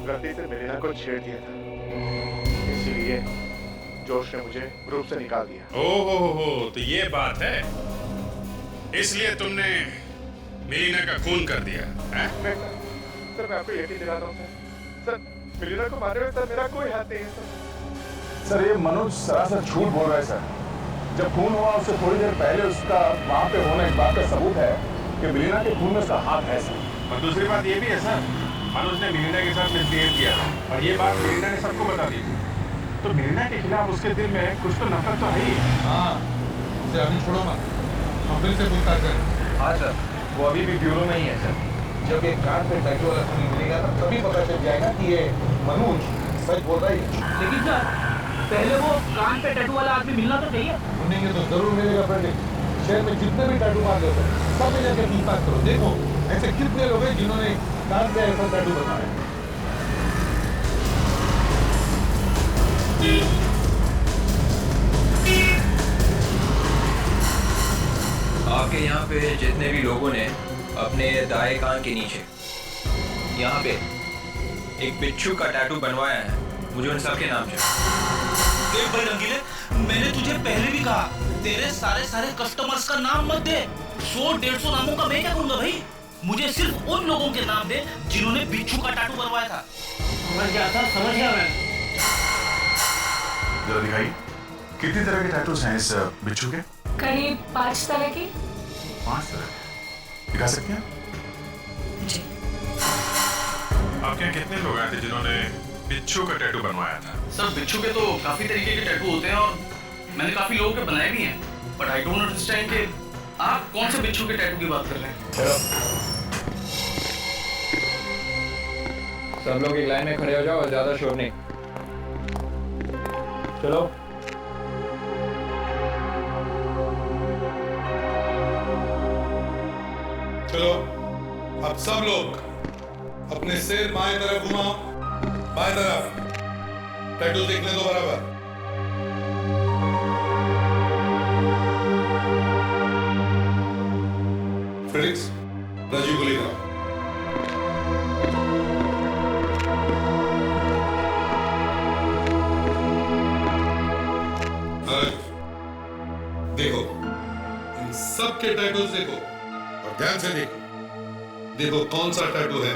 गलती से मिलीना को छेड़ दिया था, इसीलिए जोश ने मुझे ग्रुप से निकाल दिया। ओहो, तो ये बात है, इसलिए तुमने मिलीना का खून कर दिया है? सर मैं आपको यकीन दिलाता हूँ सर, मिलीना को मारने में सर मेरा कोई हाथ नहीं है सर। ये मनोज सरासर झूठ बोल रहा है सर। जब खून हुआ उससे थोड़ी देर पहले उसका वहाँ पे होने इस बात का सबूत है कि मिलीना के खून में उसका हाथ है सर। और दूसरी बात ये भी है सर, मनोज ने मिलीना के साथ मिसबिहेव किया और ये बात मिलीना ने सबको बता दी। तो मिलीना के खिलाफ उसके दिल में कुछ तो नफरत तो है ही। हाँ, उसे अभी छोड़ो मत, हम फिर से पूछताछ करें। हाँ सर, वो अभी भी ब्यूरो में ही है सर। जब एक कान पे टैटू वाला खून मिलेगा तभी पता चल जाएगा कि ये मनोज सच बोल रहा है। लेकिन सर पहले वो कान पे टैटू वाला आदमी मिलना तो चाहिए। सुनेंगे तो जरूर मिलेगा फ्रेंड। शहर में जितने भी टैटू मार देते हैं सब मिल जाकर पूछताछ करो। देखो ऐसे कितने लोग हैं जिन्होंने कान पे ऐसा टैटू बनाया। आपके यहाँ पे जितने भी लोगों ने अपने दाएं कान के नीचे यहाँ पे एक बिच्छू का टैटू बनवाया है, मुझे उन सबके नाम चाहिए। देख भाई रंगीले, मैंने तुझे पहले भी कहा तेरे सारे कस्टमर्स का नाम मत दे। 100-150 नामों का मैं क्या करूंगा भाई? मुझे सिर्फ उन लोगों के नाम दे जिन्होंने बिच्छू का टैटू बनवाया था। समझ गया सर, समझ गया मैं। जरा दिखाइए, कितनी तरह के टैटूज हैं इस बिच्छू के? करीब 5 तरह की। 5 तरह? दिखा सकते हैं? जी। आपके यहाँ कितने लोग आए थे जिन्होंने बिच्छू का टैटू बनवाया था? सर बिच्छू के तो काफी तरीके के टैटू होते हैं और मैंने काफी लोगों के बनाए भी हैं, बट आई डोंट अंडरस्टैंड कि आप कौन से बिच्छू के टैटू की बात कर रहे हैं। सब लोग एक लाइन में खड़े हो जाओ और ज्यादा शोर नहीं। चलो। चलो अब सब लोग अपने सिर बाएं तरफ घुमाओ, बाएं तरफ। टैटू देखने दो बराबर। फ्रेडिक्स, राजीव को लेकर आओ। देखो इन सब के टैटूज देखो और ध्यान से देखो। देखो कौन सा टैटू है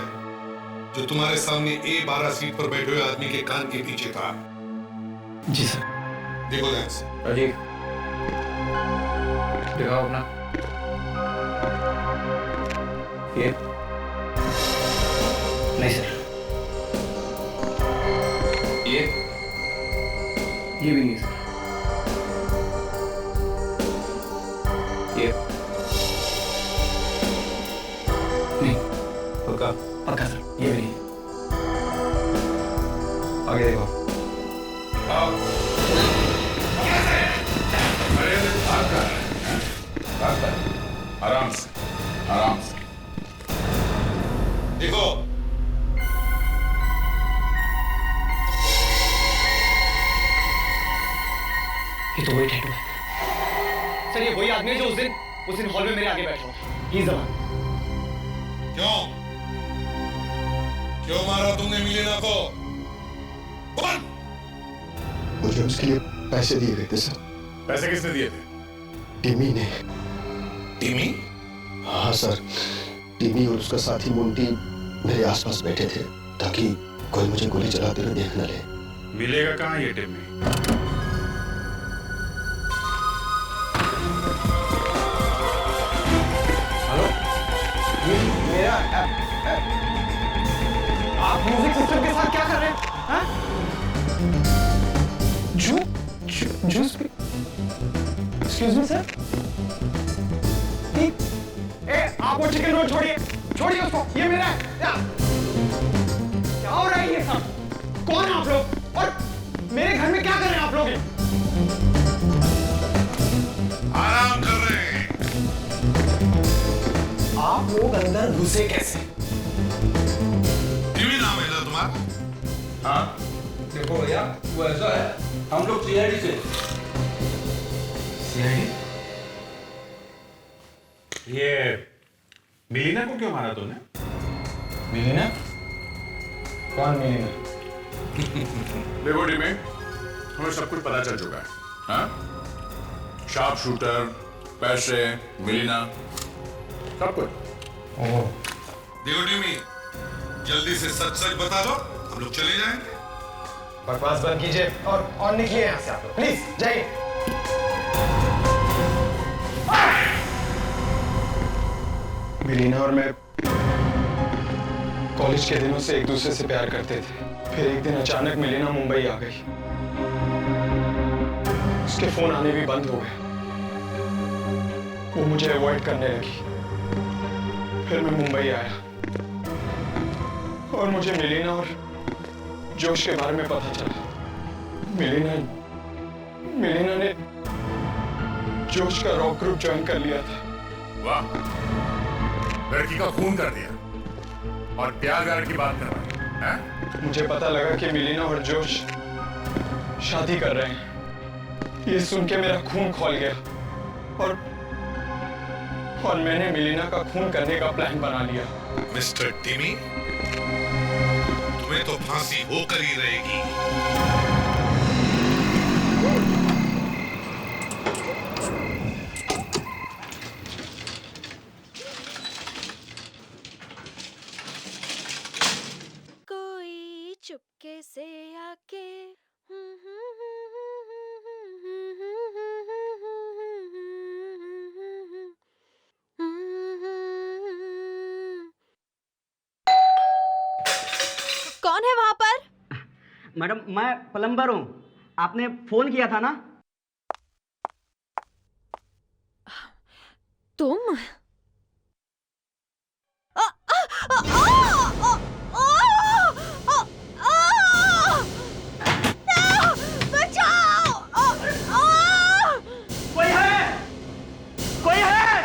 जो तुम्हारे सामने A12 सीट पर बैठे हुए आदमी के कान के पीछे था। जी सर। देखो ध्यान से। राजीव दिखाओ अपना। ये नहीं सर। ये भी नहीं सर। ये नहीं। पक्का? पक्का सर, ये भी नहीं। आगे देखो। आराम से, आराम से। देखो ये तो वही टैटू है सर। ये वही आदमी है जो उस दिन हॉल में मेरे आगे बैठा था। ही जमान। क्यों मारा तुमने मिलेना को? बोल। मुझे उसके लिए पैसे दिए गए थे सर। पैसे किसने दिए थे? टिमी ने। टिमी? हाँ सर, टिमी और उसका साथी मुंटी मेरे आसपास बैठे थे ताकि कोई मुझे गोली चलाते हुए देख न ले। मिलेगा कहाँ ये टिमी? मेरा आप म्यूजिक सिस्टम के साथ क्या कर रहे हैं? हाँ? Juice excuse me sir. आप वो चिकन रोल छोड़िए, छोड़िए उसको। ये मेरा है। क्या हो रहा है ये सब? कौन है आप लोग और मेरे घर में क्या कर रहे हैं आप लोग? आराम कर रहे हैं। आप लोग अंदर घुसे कैसे? टिमी नाम है ना तुम्हारा? हाँ देखो भैया, वो ऐसा है, हम लोग CID से। CID? ये मिलीना को क्यों मारा तूने? मिलीना? कौन मिलीना? देखो टिमी, हमें सब कुछ पता चल चुका है। हाँ? शार्प शूटर, पैसे, मिलीना, सब कुछ। देखो टिमी, जल्दी से सच सच बता दो, हम लोग चले जाएंगे। बकवास बंद कीजिए और निकलिए यहाँ से आप लोग, प्लीज जाइए। मिलीना और मैं कॉलेज के दिनों से एक दूसरे से प्यार करते थे। फिर एक दिन अचानक मिलीना मुंबई आ गई। उसके फोन आने भी बंद हो गए। वो मुझे अवॉइड करने लगी। फिर मैं मुंबई आया और मुझे मिलीना और जोश के बारे में पता चला। मिलीना ने जोश का रॉक ग्रुप ज्वाइन कर लिया था। वाह, लड़की का खून कर दिया और प्यार व्यार की बात कर रहा है? मुझे पता लगा कि मिलीना और जोश शादी कर रहे हैं। ये सुन के मेरा खून खौल गया और मैंने मिलीना का खून करने का प्लान बना लिया। मिस्टर टिमी, तुम्हें तो फांसी होकर ही रहेगी। कोई चुपके से आके कौन है वहां पर? मैडम मैं प्लम्बर हूँ, आपने फोन किया था ना? तुम? कोई है? कोई है?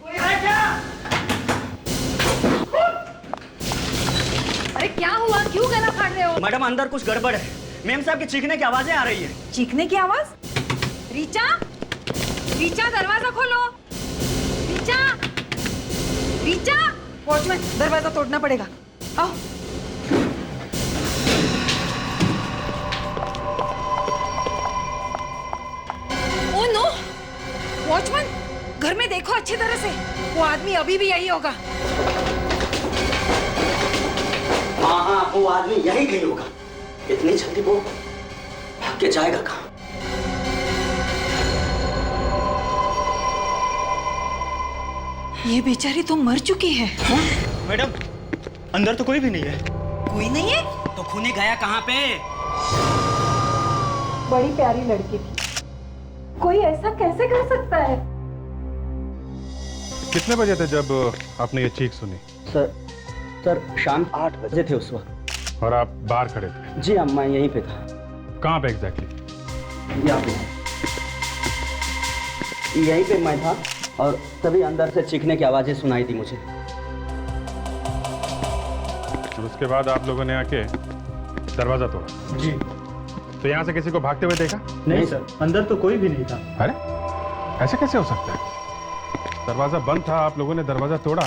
कोई है क्या? अरे क्या हुआ, क्यों गला फाड़ रहे हो? मैडम अंदर कुछ गड़बड़ है, मेम साहब की चीखने की आवाजें आ रही है। चीखने की आवाज? रीचा, रीचा दरवाजा खोलो। रीचा, रीचा। वॉचमैन दरवाजा तोड़ना पड़ेगा, आओ। ओ नो, वॉचमैन घर में देखो अच्छी तरह से, वो आदमी अभी भी यही होगा। हाँ वो आदमी यही कहीं होगा। इतनी जल्दी वो भाग के जाएगा कहाँ? ये बेचारी तो मर चुकी है। मैडम अंदर तो कोई भी नहीं है। कोई नहीं है? तो खूनी गया कहाँ पे? बड़ी प्यारी लड़की थी, कोई ऐसा कैसे कर सकता है? कितने बजे थे जब आपने ये चीख सुनी? सर शाम 8 बजे थे उस वक्त। और आप बाहर खड़े थे? जी हाँ, मैं यहीं पे था। कहाँ पे एग्जैक्टली? यहाँ पे, यहीं पे मैं था और तभी अंदर से चीखने की आवाजें सुनाई दी मुझे। और उसके बाद आप लोगों ने आके दरवाजा तोड़ा? जी। तो यहाँ से किसी को भागते हुए देखा? नहीं सर, अंदर तो कोई भी नहीं था। अरे ऐसे कैसे हो सकता है? दरवाजा बंद था, आप लोगों ने दरवाजा तोड़ा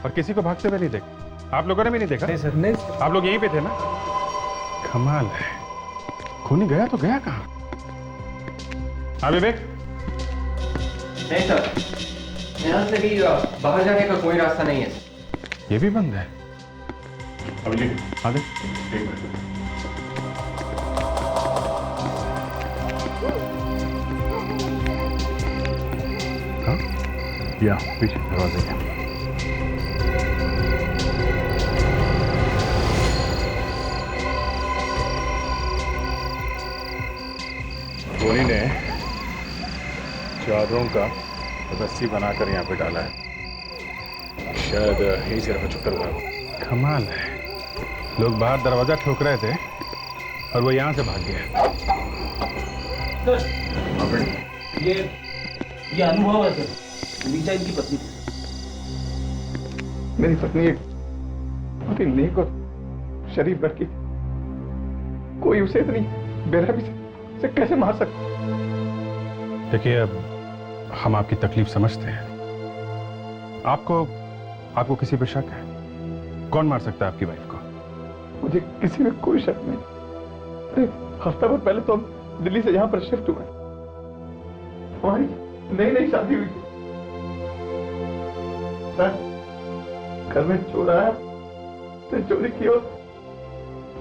और किसी को भागते हुए नहीं देखा? आप लोगों ने भी नहीं देखा? नहीं सर, नहीं सर। आप लोग यहीं पे थे ना? कमाल है, खूनी गया तो गया कहाँ? हाँ विवेक? नहीं सर, यहाँ से भी बाहर जाने का कोई रास्ता नहीं है। ये भी बंद है। अभिजीत हाँ दे। एक मिनट। हाँ? या पीछे दरवाजे के। धोनी ने चादरों का रस्सी बनाकर यहाँ पे डाला है, शायद यही से रखा चक्कर हुआ। कमाल है, लोग बाहर दरवाजा ठोक रहे थे और वो यहाँ से भाग गया। ये अनुभव है सर, रीचा इनकी पत्नी थी। मेरी पत्नी एक बहुत ही नेक और शरीफ लड़की थी, कोई उसे इतनी बेरहमी से कैसे मार सकता? देखिए अब हम आपकी तकलीफ समझते हैं। आपको किसी पे शक है? कौन मार सकता है आपकी वाइफ को? मुझे किसी में कोई शक नहीं। अरे हफ्ता भर पहले तो हम दिल्ली से यहाँ पर शिफ्ट हुए, हमारी नई शादी हुई थी। घर में चोर आया, चोरी की और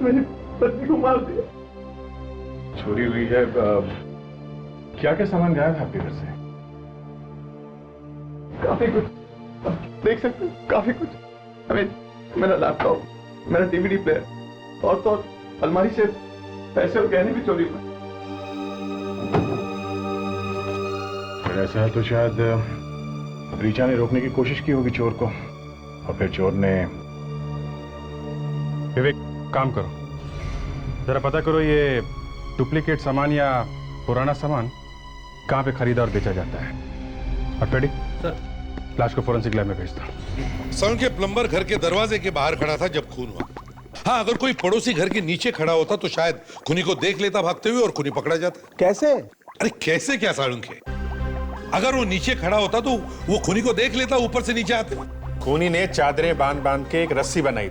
मेरी पत्नी को मार दिया। चोरी हुई है? क्या क्या सामान गायब है आपके घर से? काफी कुछ, आप देख सकते हैं, काफी कुछ। हमें मेरा लैपटॉप, मेरा डीवीडी प्लेयर और तो अलमारी से पैसे और गहने भी चोरी हुए। ऐसा है तो शायद रीचा ने रोकने की कोशिश की होगी चोर को, और फिर चोर ने। विवेक काम करो, जरा पता करो ये डुप्लीकेट सामान या पुराना सामान कहाँ पे खरीदा और बेचा जाता है। और पेडी सर, लाश को फोरेंसिक लैब में भेजता। सर के प्लम्बर घर के दरवाजे के बाहर खड़ा था जब खून हुआ। हाँ, अगर कोई पड़ोसी घर के नीचे खड़ा होता तो शायद खूनी को देख लेता भागते हुए और खूनी पकड़ा जाता। कैसे? अरे कैसे क्या साळुंखे, अगर वो नीचे खड़ा होता तो वो खूनी को देख लेता, ऊपर से नीचे आते। खूनी ने चादरें बांध बांध के एक रस्सी बनाई,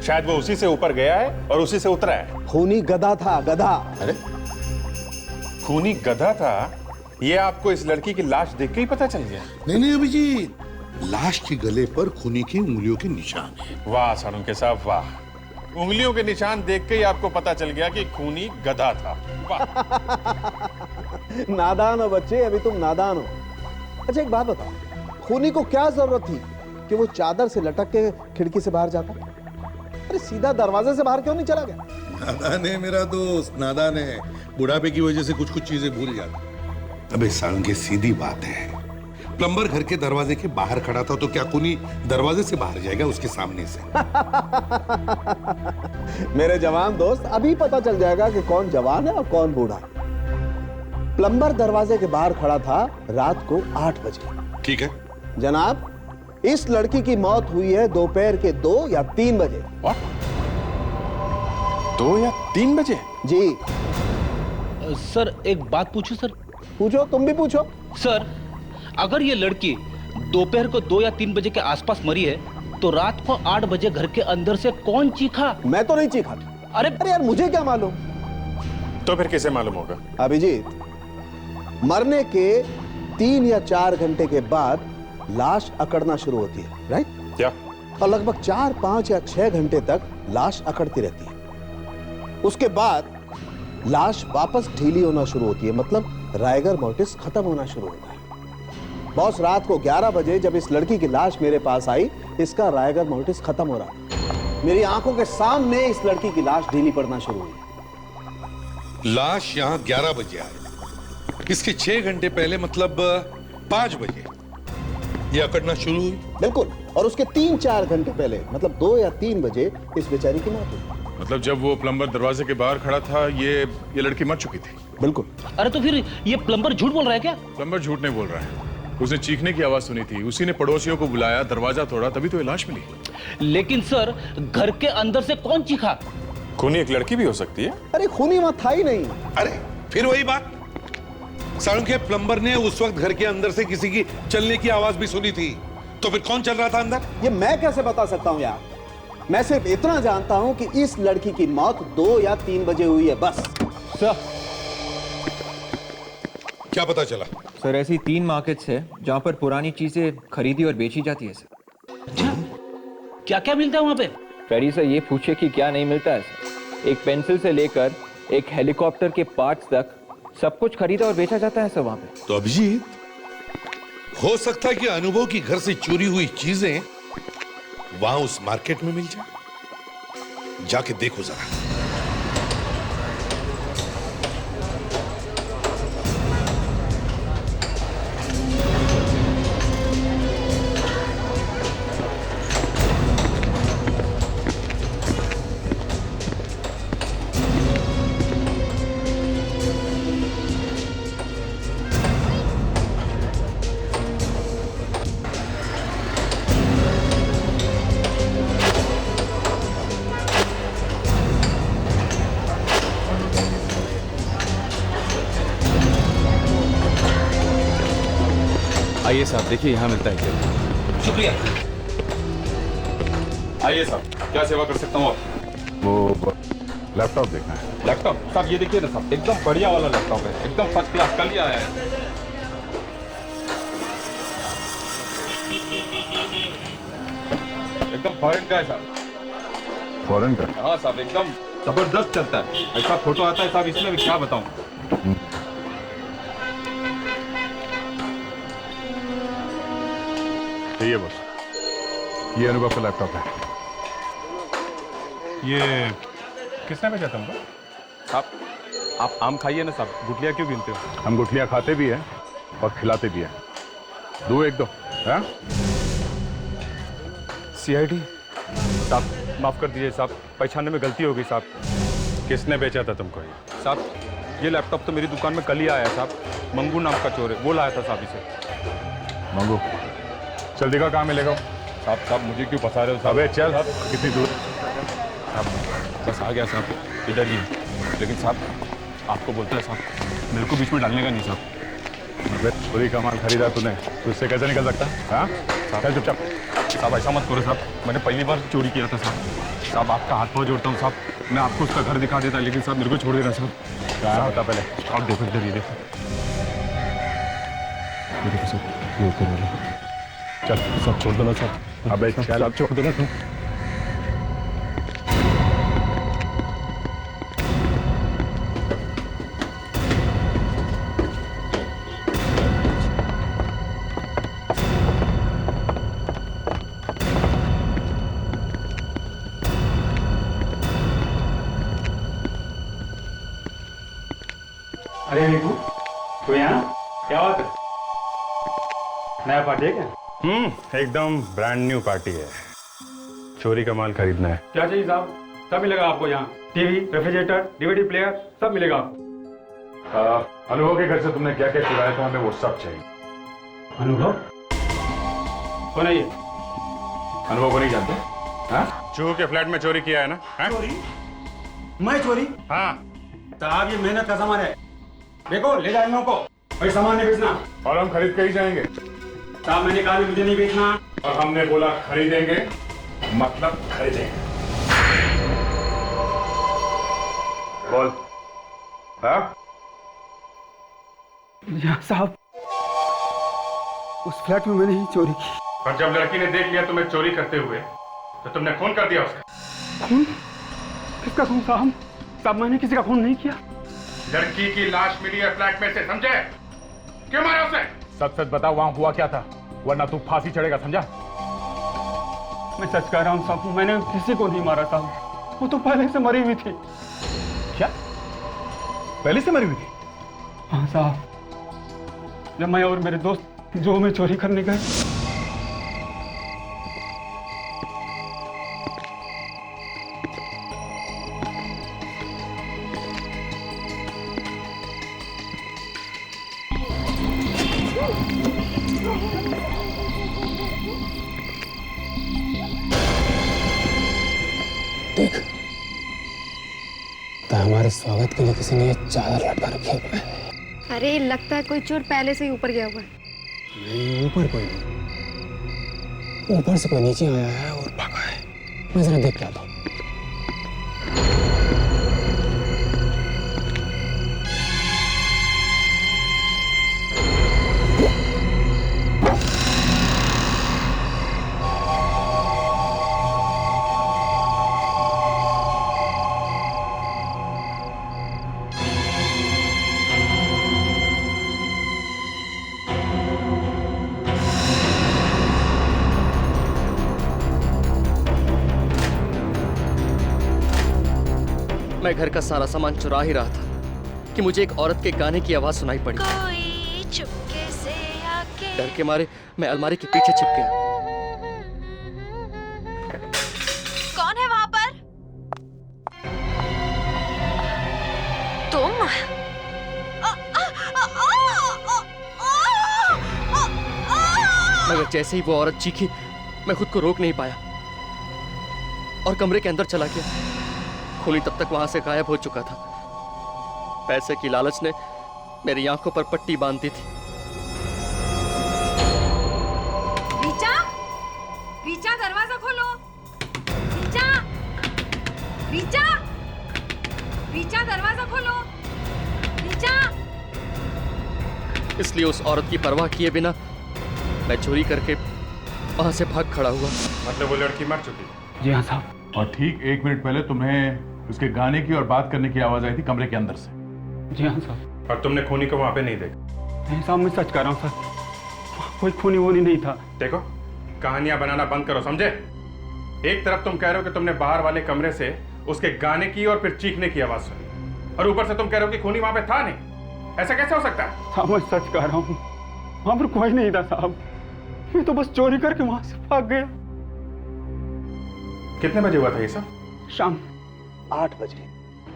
शायद वो उसी से ऊपर गया है और उसी से उतरा है। खूनी गधा था, गधा। अरे खूनी गधा था, ये आपको इस लड़की की लाश देख के ही पता चल गया? नहीं अभिजीत, लाश के गले पर खूनी की उंगलियों के निशान है। वाह साळुंखे साहब वाह, उंगलियों के निशान देख के ही आपको पता चल गया कि खूनी गधा था। नादान हो बच्चे, अभी तुम नादान हो। अच्छा एक बात बताओ, खूनी को क्या जरूरत थी कि वो चादर से लटक के खिड़की से बाहर जाता? अरे सीधा दरवाजे से बाहर क्यों नहीं चला गया? नादान है मेरा दोस्त, नादान है। बुढ़ापे की वजह से कुछ कुछ चीजें भूल जाता। अबे सालंगे, सीधी बात है, प्लम्बर घर के दरवाजे के बाहर खड़ा था तो क्या कोनी दरवाजे से बाहर जाएगा उसके सामने से? मेरे जवान दोस्त, अभी पता चल जाएगा कि कौन जवान है और कौन बूढ़ा। प्लम्बर दरवाजे के बाहर खड़ा था रात को 8 बजे। ठीक है जनाब, इस लड़की की मौत हुई है दोपहर के 2 या 3 बजे। 2 या 3 बजे? जी सर एक बात पूछूं सर? पूछो, तुम भी पूछो। सर अगर ये लड़की दोपहर को 2 या 3 बजे के आसपास मरी है तो रात को 8 बजे घर के अंदर से कौन चीखा? मैं तो नहीं चीखा। अरे यार मुझे क्या मालूम? तो फिर कैसे मालूम होगा? अभिजीत, मरने के 3 या 4 घंटे के बाद लाश अकड़ना शुरू होती है, राइट? क्या? और लगभग 4, 5 या 6 घंटे तक लाश अकड़ती रहती है। उसके बाद लाश वापस ढीली होना शुरू होती है, मतलब राइगर मोर्टिस खत्म होना शुरू होता है। बॉस, रात को 11 बजे जब इस लड़की की लाश मेरे पास आई, इसका राइगर मोर्टिस खत्म हो रहा था। मेरी आंखों के सामने इस लड़की की लाश ढीली पड़ना शुरू हुई। लाश यहाँ 11 बजे आई, इसके 6 घंटे पहले मतलब 5 बजे ये अकड़ना शुरू हुई। बिल्कुल, और उसके 3-4 घंटे पहले मतलब 2 या 3 बजे इस बेचारी की मौत हुई। मतलब जब वो प्लम्बर दरवाजे के बाहर खड़ा था ये लड़की मर चुकी थी? बिल्कुल। अरे तो फिर ये प्लम्बर झूठ बोल रहा है क्या? प्लम्बर झूठ नहीं बोल रहा है। उसने चीखने की आवाज सुनी थी, उसी ने पड़ोसियों को बुलाया, दरवाजा तोड़ा, तभी तो ये लाश मिली। लेकिन सर घर के अंदर से कौन चीखा? खूनी एक लड़की भी हो सकती है। अरे खूनी वहां था ही नहीं। अरे फिर वही बात, सालंगे प्लम्बर ने उस वक्त घर के अंदर से किसी की चलने की आवाज भी सुनी थी, तो फिर कौन चल रहा था अंदर? ये मैं कैसे बता सकता हूं यार? मैं सिर्फ इतना जानता हूं कि इस लड़की की मौत 2 या 3 बजे हुई है, बस। सर क्या पता चला? सर ऐसी 3 मार्केट्स है जहां पर पुरानी चीजें खरीदी और बेची जाती है सर। अच्छा, क्या क्या मिलता है वहां पे? फ्रेडी सर ये पूछे कि क्या नहीं मिलता है सर। एक पेंसिल से लेकर एक हेलीकॉप्टर के पार्ट्स तक सब कुछ खरीदा और बेचा जाता है सर वहां पे। तो अभिजीत, हो सकता है कि अनुभव की घर से चोरी हुई चीजें वहां उस मार्केट में मिल जाए। जाके देखो जरा। आइए साहब, देखिए यहाँ मिलता है क्या? शुक्रिया। आइए साहब, क्या सेवा कर सकता हूँ आप? वो लैपटॉप देखना है। लैपटॉप साहब, ये देखिए ना साहब, एकदम बढ़िया वाला लैपटॉप है, एकदम फर्स्ट क्लास, कल ही आया है। एकदम फॉरेन का है साहब। फॉरेन का? हाँ साहब, एकदम जबरदस्त चलता है। ऐसा फोटो आता है साहब इसमें, क्या बताऊँ। ये बस, ये अनुभव का लैपटॉप है। ये किसने भेजा तुमको? साहब, आप आम खाइए ना साहब, गुठलियाँ क्यों गिनते हो? हम गुठलियाँ खाते भी हैं और खिलाते भी हैं। दो एक दो। हाँ? CID साहब, माफ कर दीजिए साहब, पहचानने में गलती हो गई साहब। किसने बेचा था तुमको ये? साहब, ये लैपटॉप तो मेरी दुकान में कल ही आया है साहब। मंगू नाम का चोर है, वो लाया था साहब इसे। मंगू, चल दिखा कहाँ मिलेगा? साहब मुझे क्यों फंसा रहे हो साहब? अबे चल, कितनी दूर? साहब बस आ गया साहब, इधर ही। लेकिन साहब आपको बोलता है साहब, मेरे को बीच में डालने का नहीं साहब। पूरी कमाल खरीदा तूने, उससे कैसे निकल सकता? हाँ? चल चुपचाप। साहब ऐसा मत करो साहब, मैंने पहली बार चोरी किया था साहब। साहब आपका हाथ पाँव जोड़ता हूँ साहब, मैं आपको उसका घर दिखा देता, लेकिन साहब मेरे को छोड़ देना साहब। कहाँ होता पहले? आप देखो इधर, ये देखो। देखो साहब, ये ऊपर वाला। चल सब छोड़ देना साहब। अबे चल, आप छोड़ देना तुम। अरे रिकू, तू यहाँ? क्या बात है? नया पार्टी है क्या? एकदम ब्रांड न्यू पार्टी है। चोरी का माल खरीदना है। क्या चाहिए साहब? सब मिलेगा आपको यहाँ। टीवी, रेफ्रिजरेटर, डीवीडी प्लेयर, सब मिलेगा आपको। अनुभव के घर से तुमने क्या क्या चुराया था, हमें वो सब चाहिए। अनुभव? कौन है ये? अनुभव को नहीं जानते? हाँ? चूहो के फ्लैट में चोरी किया है ना? चोरी? मैं चोरी? हाँ। साहब ये मेहनत का सामान है। देखो ले जाएंगे को, भाई सामान नहीं बेचना। और हम खरीद के ही जाएंगे। साहब मैंने कहा मुझे नहीं बेचना। और हमने बोला खरीदेंगे, मतलब खरीदेंगे। बोल। हाँ? या साहब, उस फ्लैट में मैंने ही चोरी की। और जब लड़की ने देख लिया तुम्हें चोरी करते हुए, तो तुमने खून कर दिया उसका। खून? किसका खून साहब? साहब मैंने किसी का खून नहीं किया। लड़की की लाश मिली है फ्लैट में से, समझे? क्यों मारा उसे? सच सच बताओ वहां हुआ क्या था, वरना तू फांसी चढ़ेगा, समझा? मैं सच कह रहा हूँ साहब, मैंने किसी को नहीं मारा साहब। वो तो पहले से मरी हुई थी। क्या? पहले से मरी हुई थी? हाँ साहब, जब मैं और मेरे दोस्त जो में चोरी करने गए। देख, तो हमारे स्वागत के लिए किसी ने ये चादर लटका रखी है। अरे लगता है कोई चोर पहले से ही ऊपर गया हुआ है। नहीं, ऊपर कोई नहीं, ऊपर से कोई नीचे आया है और भागा है। मैं जरा देख के आता हूँ। मैं घर का सारा सामान चुरा ही रहा था कि मुझे एक औरत के गाने की आवाज सुनाई पड़ी। कोई चुपके से आके। डर के मारे मैं अलमारी के पीछे छिप गया। कौन है वहां पर? तुम? मगर जैसे ही वो औरत चीखी, मैं खुद को रोक नहीं पाया और कमरे के अंदर चला गया। खूनी तब तक वहां से गायब हो चुका था। पैसे की लालच ने मेरी आंखों पर पट्टी बांध दी थी। रीचा, रीचा दरवाजा खोलो। रीचा, रीचा, रीचा दरवाजा खोलो। रीचा। इसलिए उस औरत की परवाह किए बिना मैं चोरी करके वहां से भाग खड़ा हुआ। मतलब वो लड़की मर चुकी? जी हाँ साहब। और ठीक 1 मिनट पहले तुम्हें उसके गाने की और बात करने की आवाज आई थी कमरे के अंदर से। जी हाँ साहब। और तुमने खूनी को वहां पे नहीं देखा? नहीं साहब, मैं सच कह रहा हूँ सर, कोई खूनी वूनी नहीं था। देखो, कहानियां बनाना बंद करो, समझे? एक तरफ तुम कह रहे हो कि तुमने बाहर वाले कमरे से उसके गाने की और फिर चीखने की आवाज सुनी, और ऊपर से तुम कह रहे हो कि खूनी वहां पे था नहीं। ऐसा कैसे हो सकता है? साहब मैं सच कह रहा हूँ, वहां पर कोई नहीं था साहब। मैं तो बस चोरी करके वहां से भाग गया। कितने बजे हुआ था ये सब? शाम 8 बजे।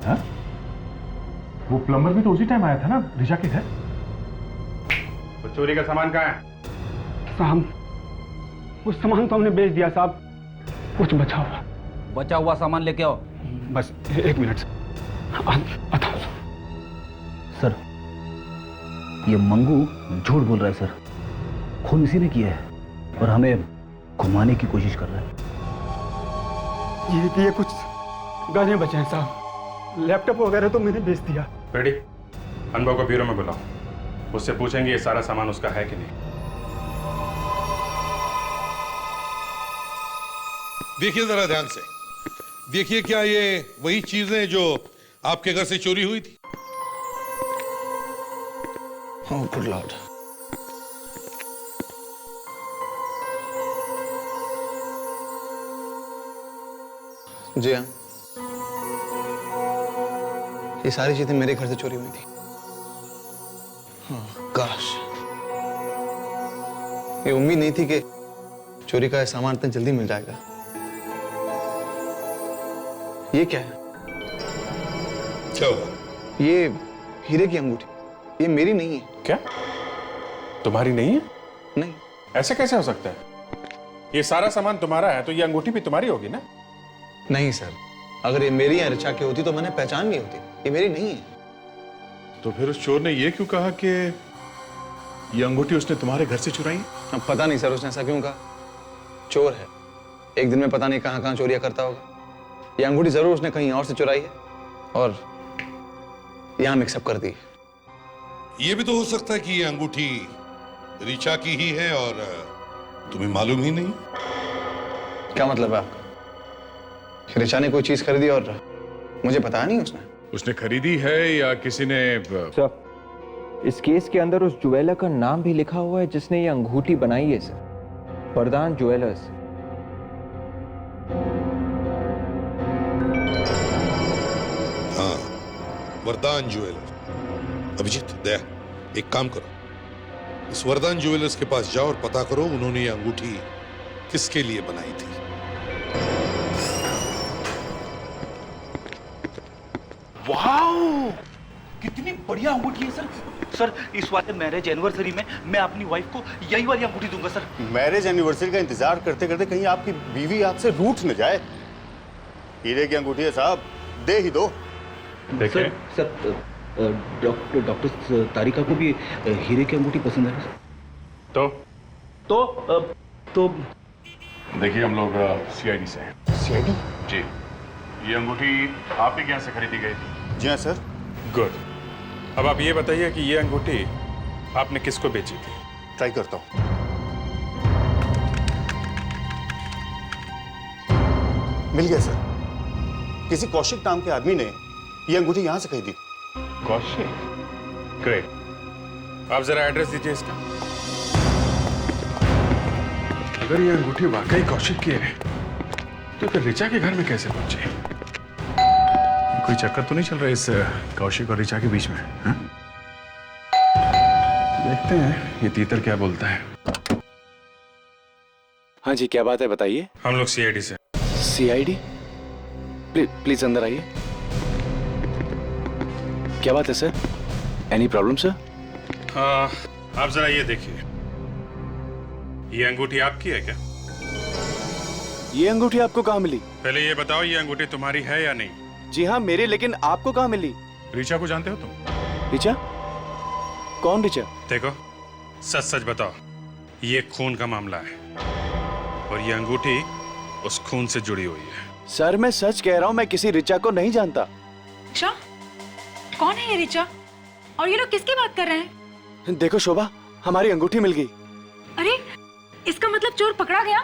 हाँ? वो प्लम्बर भी तो उसी टाइम आया था ना ऋचा के घर। तो चोरी का सामान कहाँ है? साहब वो सामान तो हमने बेच दिया साहब, कुछ बचा हुआ। बचा हुआ सामान लेके आओ। बस 1 मिनट आता हूँ। सर, ये मंगू झूठ बोल रहा है सर। खून इसी ने किया है और हमें घुमाने की कोशिश कर रहा है। ये कुछ गाने बचे हैं साहब, लैपटॉप वगैरह तो मैंने बेच दिया। रेडी? अनुभव को ब्यूरो में बुलाओ, उससे पूछेंगे ये सारा सामान उसका है कि नहीं। देखिए जरा ध्यान से, देखिए क्या ये वही चीजें जो आपके घर से चोरी हुई थी? Oh, good Lord. जी हाँ, ये सारी चीजें मेरे घर से चोरी हुई थी। काश ये उम्मीद नहीं थी कि चोरी का सामान इतना जल्दी मिल जाएगा। ये क्या है? क्या हुआ? ये हीरे की अंगूठी, ये मेरी नहीं है। क्या? तुम्हारी नहीं है? नहीं। ऐसे कैसे हो सकता है? ये सारा सामान तुम्हारा है तो ये अंगूठी भी तुम्हारी होगी ना? नहीं सर, अगर ये मेरी या ऋचा की होती तो मैंने पहचान ली होती। ये मेरी नहीं है। तो फिर उस चोर ने ये क्यों कहा कि ये अंगूठी उसने तुम्हारे घर से चुराई? अब पता नहीं सर, उसने ऐसा क्यों कहा। चोर है, एक दिन में पता नहीं कहां कहां चोरियां करता होगा। ये अंगूठी जरूर उसने कहीं और से चुराई है और यहां मिक्सअप कर दी। ये भी तो हो सकता है कि ये अंगूठी ऋचा की ही है और तुम्हें मालूम ही नहीं। क्या मतलब है आपका? ऋचा ने कोई चीज खरीदी और मुझे बताया नहीं उसने? उसने खरीदी है या किसी ने? सर, इस केस के अंदर उस ज्वेलर का नाम भी लिखा हुआ है जिसने ये अंगूठी बनाई है सर, वरदान ज्वेलर्स। हाँ, वरदान ज्वेलर्स। अभिजीत, दया, एक काम करो, इस वरदान ज्वेलर्स के पास जाओ और पता करो उन्होंने ये अंगूठी किसके लिए बनाई थी। वाओ, कितनी बढ़िया अंगूठी है सर। सर, इस वाले मैरिज एनिवर्सरी में मैं अपनी वाइफ को यही वाली अंगूठी दूंगा सर। मैरिज एनिवर्सरी का इंतजार करते करते कहीं आपकी बीवी आपसे रूठ न जाए। हीरे की अंगूठी है साहब, दे ही दो। सर, डॉक्टर तारिका को भी हीरे की अंगूठी पसंद है सर। तो देखिए, हम लोग सीआईडी से हैं। सीआईडी? जी। ये अंगूठी आप ही के यहाँ से खरीदी गई थी? जी हाँ सर। गुड। अब आप ये बताइए कि ये अंगूठी आपने किसको बेची थी? ट्राई करता हूँ। मिल गया सर, किसी कौशिक नाम के आदमी ने ये अंगूठी यहाँ से खरीदी। कौशिक? ग्रेट। आप जरा एड्रेस दीजिए इसका। अगर ये अंगूठी वाकई कौशिक की है तो फिर ऋचा के घर में कैसे पहुंची? कोई चक्कर तो नहीं चल रहा इस कौशिक और ऋचा के बीच में? हा? देखते हैं ये तीतर क्या बोलता है। हाँ जी, क्या बात है बताइए। हम लोग सीआईडी से। सीआईडी? प्लीज अंदर आइए। क्या बात है सर? Any problem sir? आप जरा ये देखिए, ये अंगूठी आपकी है क्या? ये अंगूठी आपको कहाँ मिली? पहले ये बताओ, ये अंगूठी तुम्हारी है या नहीं? जी हाँ मेरी, लेकिन आपको कहाँ मिली? ऋचा को जानते हो तुम? ऋचा? कौन ऋचा? देखो, सच सच बताओ, ये खून का मामला है और ये अंगूठी उस खून से जुड़ी हुई है। सर मैं सच कह रहा हूँ, मैं किसी ऋचा को नहीं जानता। ऋचा? कौन है ये ऋचा? और ये लोग किसकी बात कर रहे हैं? देखो शोभा, हमारी अंगूठी मिल गई। अरे, इसका मतलब चोर पकड़ा गया?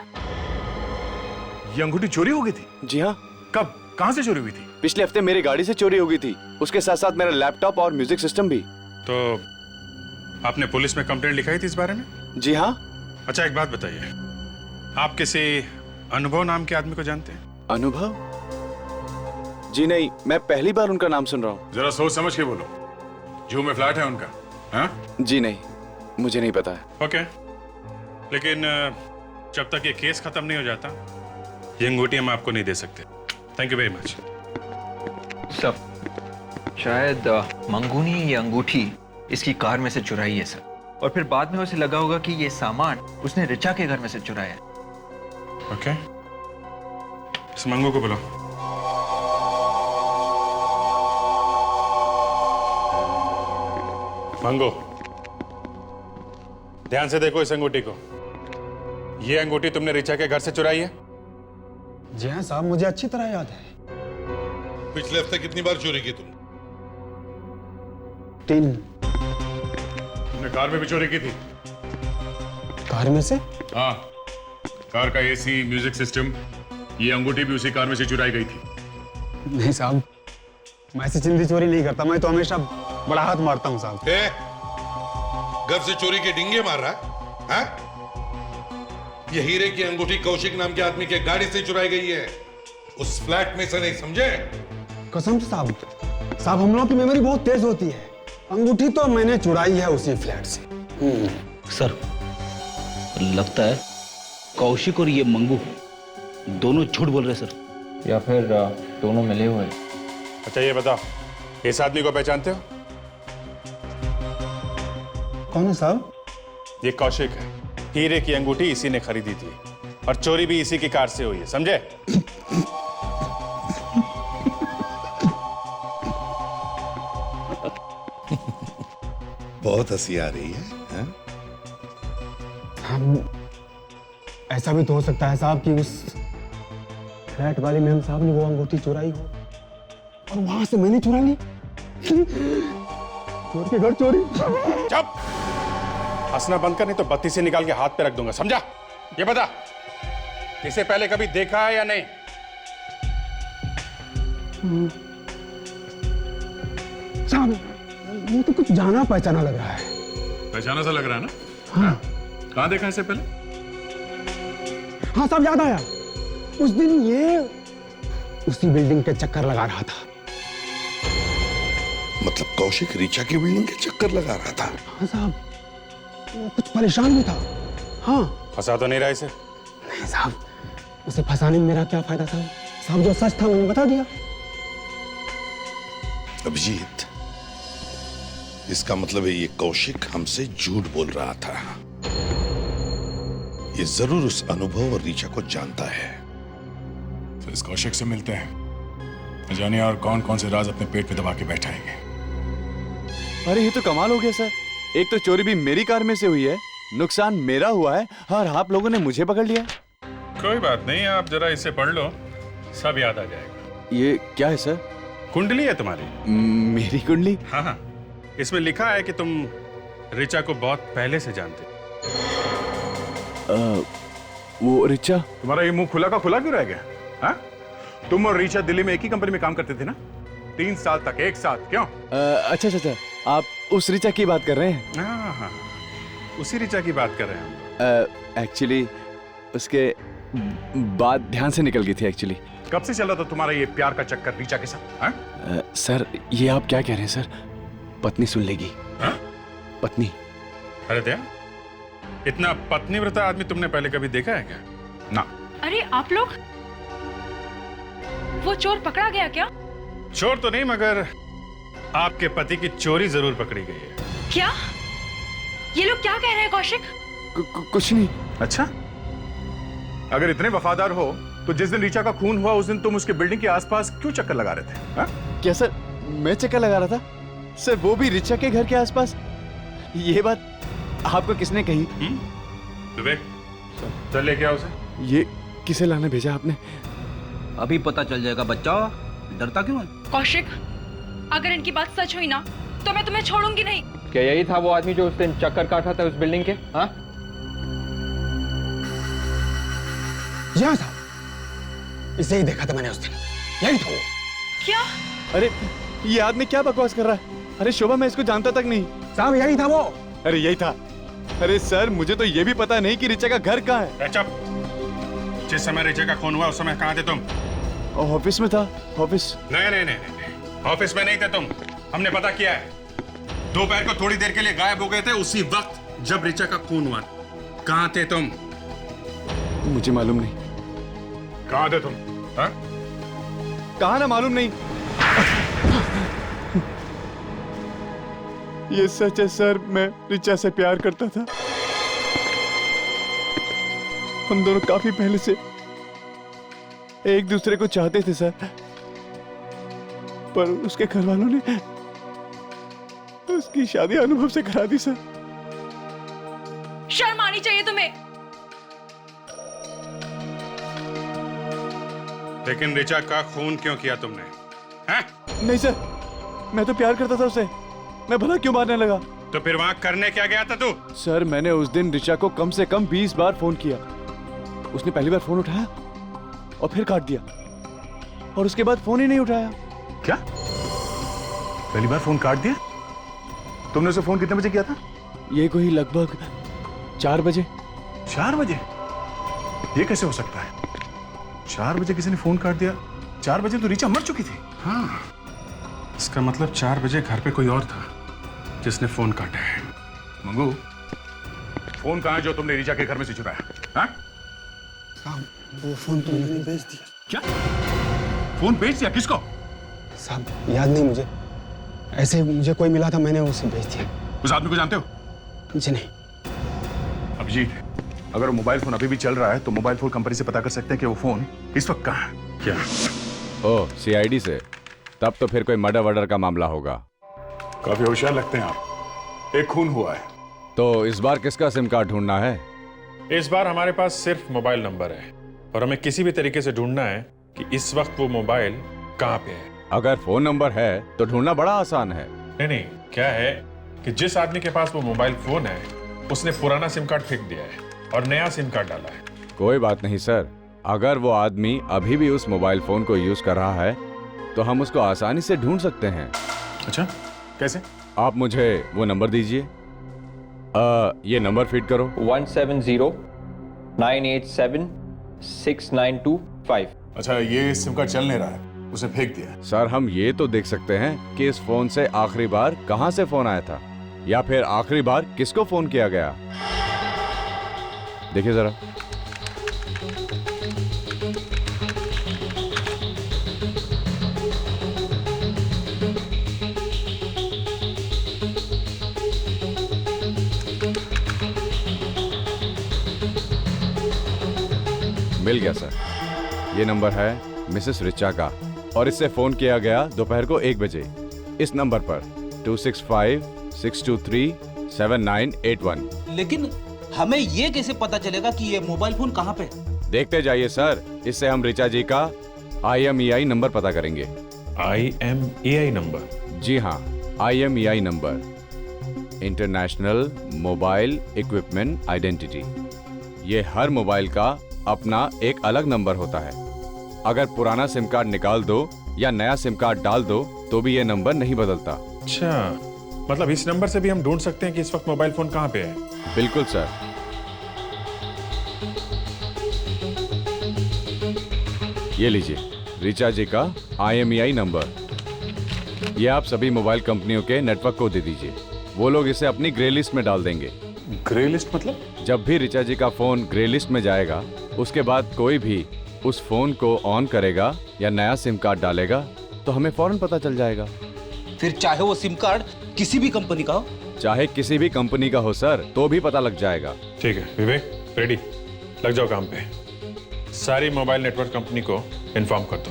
ये अंगूठी चोरी हो गई थी? जी हाँ। कब, कहाँ से चोरी हुई थी? पिछले हफ्ते मेरी गाड़ी से चोरी हो गई थी, उसके साथ साथ मेरा लैपटॉप और म्यूजिक सिस्टम भी। तो आपने पुलिस में कंप्लेंट लिखाई थी इस बारे में? जी हाँ। अच्छा, एक बात बताइए, आप किसी अनुभव नाम के आदमी को जानते हैं? अनुभव? जी नहीं, मैं पहली बार उनका नाम सुन रहा हूँ। जरा सोच समझ के बोलो। जू में फ्लैट है उनका? हाँ? जी नहीं, मुझे नहीं पता है। ओके, लेकिन जब तक ये केस खत्म नहीं हो जाता, ये अंगूठी हम आपको नहीं दे सकते। Thank you very much. Sir, शायद मंगू ने ये अंगूठी इसकी कार में से चुराई है सर, और फिर बाद में उसे लगा होगा कि ये सामान उसने ऋचा के घर में से चुराया है। ओके, इस मंगू को बुलाओ। मंगू, ध्यान से देखो इस अंगूठी को। ये अंगूठी तुमने ऋचा के घर से चुराई है? जी हाँ साहब, मुझे अच्छी तरह याद है। पिछले हफ्ते कितनी बार चोरी की तुम? 3। तुमने कार में भी चोरी की थी? कार में से? हाँ, कार का एसी, म्यूजिक सिस्टम, ये अंगूठी भी उसी कार में से चुराई गई थी। नहीं साहब, मैं ऐसी चिंदी चोरी नहीं करता, मैं तो हमेशा बड़ा हाथ मारता हूँ साहब। घर से चोरी के डिंगे मार रहा है? हाँ? ये हीरे की अंगूठी कौशिक नाम के आदमी के गाड़ी से चुराई गई है, उस फ्लैट में से, नहीं समझे? कसम से साहब, हम लोगों की मेमोरी बहुत तेज होती है। अंगूठी तो मैंने चुराई है उसी फ्लैट से। सर, लगता है कौशिक और ये मंगू दोनों झूठ बोल रहे सर, या फिर दोनों मिले हुए। अच्छा ये बताओ, इस आदमी को पहचानते हो? कौन है साहब? ये कौशिक है। हीरे की अंगूठी इसी ने खरीदी थी और चोरी भी इसी की कार से हुई है, समझे? बहुत हंसी आ रही है, हैं? हम ऐसा भी तो हो सकता है साहब कि उस फ्लैट वाले मेम साहब ने वो अंगूठी चुराई हो और वहां से मैंने चुरा ली। चोर के घर चोरी। चुप! हंसना बंद कर, नहीं तो बत्ती से निकाल के हाथ पे रख दूंगा, समझा? ये बता, इसे पहले कभी देखा है या नहीं? साहब ये तो कुछ जाना पहचाना लग रहा है। पहचाना सा लग रहा है ना? हाँ। कहाँ देखा इसे पहले? हाँ साहब, याद आया। उस दिन ये उसी बिल्डिंग के चक्कर लगा रहा था। मतलब कौशिक ऋचा की बिल्डिंग के चक्कर लगा रहा था? हाँ साहब, वो कुछ परेशान भी था। हाँ। फंसा तो नहीं रहा इसे? नहीं साहब, उसे फंसाने में मेरा क्या फायदा साहब? साहब जो सच था मैंने बता दिया। अभिजीत, इसका मतलब है ये कौशिक हमसे झूठ बोल रहा था। ये जरूर उस अनुभव और ऋचा को जानता है। तो इस कौशिक से मिलते हैं, जानिए और कौन कौन से राज अपने पेट पे दबा के बैठाएंगे। अरे ये तो कमाल हो गया सर, एक तो चोरी भी मेरी कार में से हुई है, नुकसान मेरा हुआ है और आप लोगों ने मुझे पकड़ लिया। कोई बात नहीं, आप जरा इसे पढ़ लो, सब याद आ जाएगा। ये क्या है सर? कुंडली है तुम्हारी। मेरी कुंडली? हाँ हाँ, इसमें लिखा है कि तुम ऋचा को बहुत पहले से जानते। वो ऋचा? तुम्हारा ये मुंह खुला का खुला क्यों रह गया? हाँ? तुम और ऋचा दिल्ली में एक ही कंपनी में काम करते थे ना? 3 साल तक एक साथ, क्यों? अच्छा अच्छा, आप उस ऋचा की बात कर रहे हैं? हाँ हाँ, उसी ऋचा की बात कर रहे हैं। एक्चुअली उसके बात ध्यान से निकल गई थी एक्चुअली। कब से चला था तुम्हारा ये प्यार का चक्कर ऋचा के साथ? हाँ? सर ये आप क्या कह रहे हैं सर? पत्नी सुन लेगी। हाँ? पत्नी? अरे दया, इतना पत्नीव्रता आदमी तुमने पहले कभी देखा है क्या? ना। अरे आप लोग, वो चोर पकड़ा गया क्या? चोर तो नहीं, मगर आपके पति की चोरी जरूर पकड़ी गई है। क्या? ये लोग क्या कह रहे हैं कौशिक? कुछ नहीं। अच्छा, अगर इतने वफादार हो तो जिस दिन ऋचा का खून हुआ उस दिन तुम उसके बिल्डिंग के आसपास क्यों चक्कर लगा रहे थे? हा? क्या सर मैं चक्कर लगा रहा था? सर वो भी ऋचा के घर के आसपास? ये बात आपको किसने कही? विवेक, चल लेके आओ उसे। ये किसे लाने भेजा आपने? अभी पता चल जाएगा बच्चा, डरता क्यों है? कौशिक, अगर इनकी बात सच हुई ना तो मैं तुम्हें छोड़ूंगी नहीं। क्या यही था वो आदमी जो उस दिन चक्कर काटा था उस बिल्डिंग के? हाँ? यहाँ था, इसे ही देखा था मैंने उस दिन, यही था वो। क्या? अरे ये आदमी क्या बकवास कर रहा है? अरे शोभा, मैं इसको जानता तक नहीं। साहब यही था वो। अरे यही था? अरे सर मुझे तो ये भी पता नहीं कि ऋचा का घर कहाँ है। चुप! जिस समय ऋचा का खून हुआ उस समय कहाँ थे तुम? ऑफिस में था। ऑफिस? नहीं, ऑफिस में नहीं थे तुम, हमने पता किया है। दोपहर को थोड़ी देर के लिए गायब हो गए थे उसी वक्त जब ऋचा का खून हुआ। कहाँ थे तुम? मुझे मालूम नहीं। कहाँ थे तुम? हाँ? कहाँ ना मालूम नहीं। ये सच है सर, मैं ऋचा से प्यार करता था। हम दोनों काफी पहले से एक दूसरे को चाहते थे सर, पर उसके घर वालों ने उसकी शादी अनुभव से करा दी सर। शर्म आनी चाहिए तुम्हें। लेकिन ऋचा का खून क्यों किया तुमने? हैं? नहीं सर, मैं तो प्यार करता था उसे, मैं भला क्यों मारने लगा? तो फिर वहां करने क्या गया था तू? सर मैंने उस दिन ऋचा को कम से कम 20 बार फोन किया। उसने पहली बार फोन उठाया और फिर काट दिया और उसके बाद फोन ही नहीं उठाया। क्या? पहली बार फोन काट दिया? तुमने उसे फोन कितने बजे किया था? ये कोई लगभग 4 बजे। 4 बजे? ये कैसे हो सकता है? 4 बजे किसी ने फोन काट दिया? 4 बजे तो ऋचा मर चुकी थी। हाँ, इसका मतलब 4 बजे घर पे कोई और था। जिसने फोन काटा है। मंगू, फोन कहाँ है जो तुमने रीचा के घर में से चुराया? हाँ? वो फोन तो मैंने बेच दिया। क्या? फोन बेच दिया? किसको? साहब याद नहीं मुझे, ऐसे मुझे कोई मिला था, मैंने उसे बेच दिया। उस आदमी को जानते हो? जी नहीं। अभिजीत, अगर वो मोबाइल फोन अभी भी चल रहा है तो मोबाइल फोन कंपनी से पता कर सकते हैं कि वो फोन इस वक्त कहाँ है। क्या? ओह, सीआईडी से? तब तो फिर कोई मर्डर वर्डर का मामला होगा। काफी होशियार लगते हैं आप। एक खून हुआ है। तो इस बार किसका सिम कार्ड ढूंढना है? इस बार हमारे पास सिर्फ मोबाइल नंबर है और हमें किसी भी तरीके से ढूंढना है कि इस वक्त वो मोबाइल कहाँ पे है। अगर फोन नंबर है तो ढूंढना बड़ा आसान है। नहीं, क्या है कि जिस आदमी के पास वो मोबाइल फोन है उसने पुराना सिम कार्ड फेंक दिया है और नया सिम कार्ड डाला है। कोई बात नहीं सर, अगर वो आदमी अभी भी उस मोबाइल फोन को यूज कर रहा है तो हम उसको आसानी से ढूंढ सकते हैं। अच्छा, कैसे? आप मुझे वो नंबर दीजिए। ये नंबर फीड करो। 170-987-6925। अच्छा, ये सिम कार्ड चल नहीं रहा है, उसे फेंक दिया। सर, हम ये तो देख सकते हैं कि इस फोन से आखिरी बार कहां से फोन आया था या फिर आखिरी बार किसको फोन किया गया। देखिए जरा। मिल गया सर, ये नंबर है मिसेस रिचा का और इससे फोन किया गया दोपहर को 1 बजे इस नंबर पर 265-623-7981। लेकिन हमें ये कैसे पता चलेगा कि ये मोबाइल फोन कहाँ पे? देखते जाइए सर, इससे हम रिचा जी का IMEI नंबर पता करेंगे। IMEI number? जी हाँ, IMEI number, international mobile equipment identity. ये हर मोबाइल का अपना एक अलग नंबर होता है। अगर पुराना सिम कार्ड निकाल दो या नया सिम कार्ड डाल दो तो भी ये नंबर नहीं बदलता। अच्छा, मतलब इस नंबर से भी हम ढूंढ सकते हैं कि इस वक्त मोबाइल फोन कहाँ पे है? बिल्कुल सर। ये लीजिए रिचा जी का IMEI नंबर। ये आप सभी मोबाइल कंपनियों के नेटवर्क को दे दीजिए, वो लोग इसे अपनी ग्रे लिस्ट में डाल देंगे। ग्रे लिस्ट मतलब? जब भी रिचा जी का फोन ग्रे लिस्ट में जाएगा उसके बाद कोई भी उस फोन को ऑन करेगा या नया सिम कार्ड डालेगा तो हमें फौरन पता चल जाएगा। फिर चाहे वो सिम कार्ड किसी भी कंपनी का हो? चाहे किसी भी कंपनी का हो सर, तो भी पता लग जाएगा। ठीक है विवेक, रेडी, लग जाओ काम पे। सारी मोबाइल नेटवर्क कंपनी को इन्फॉर्म कर दो।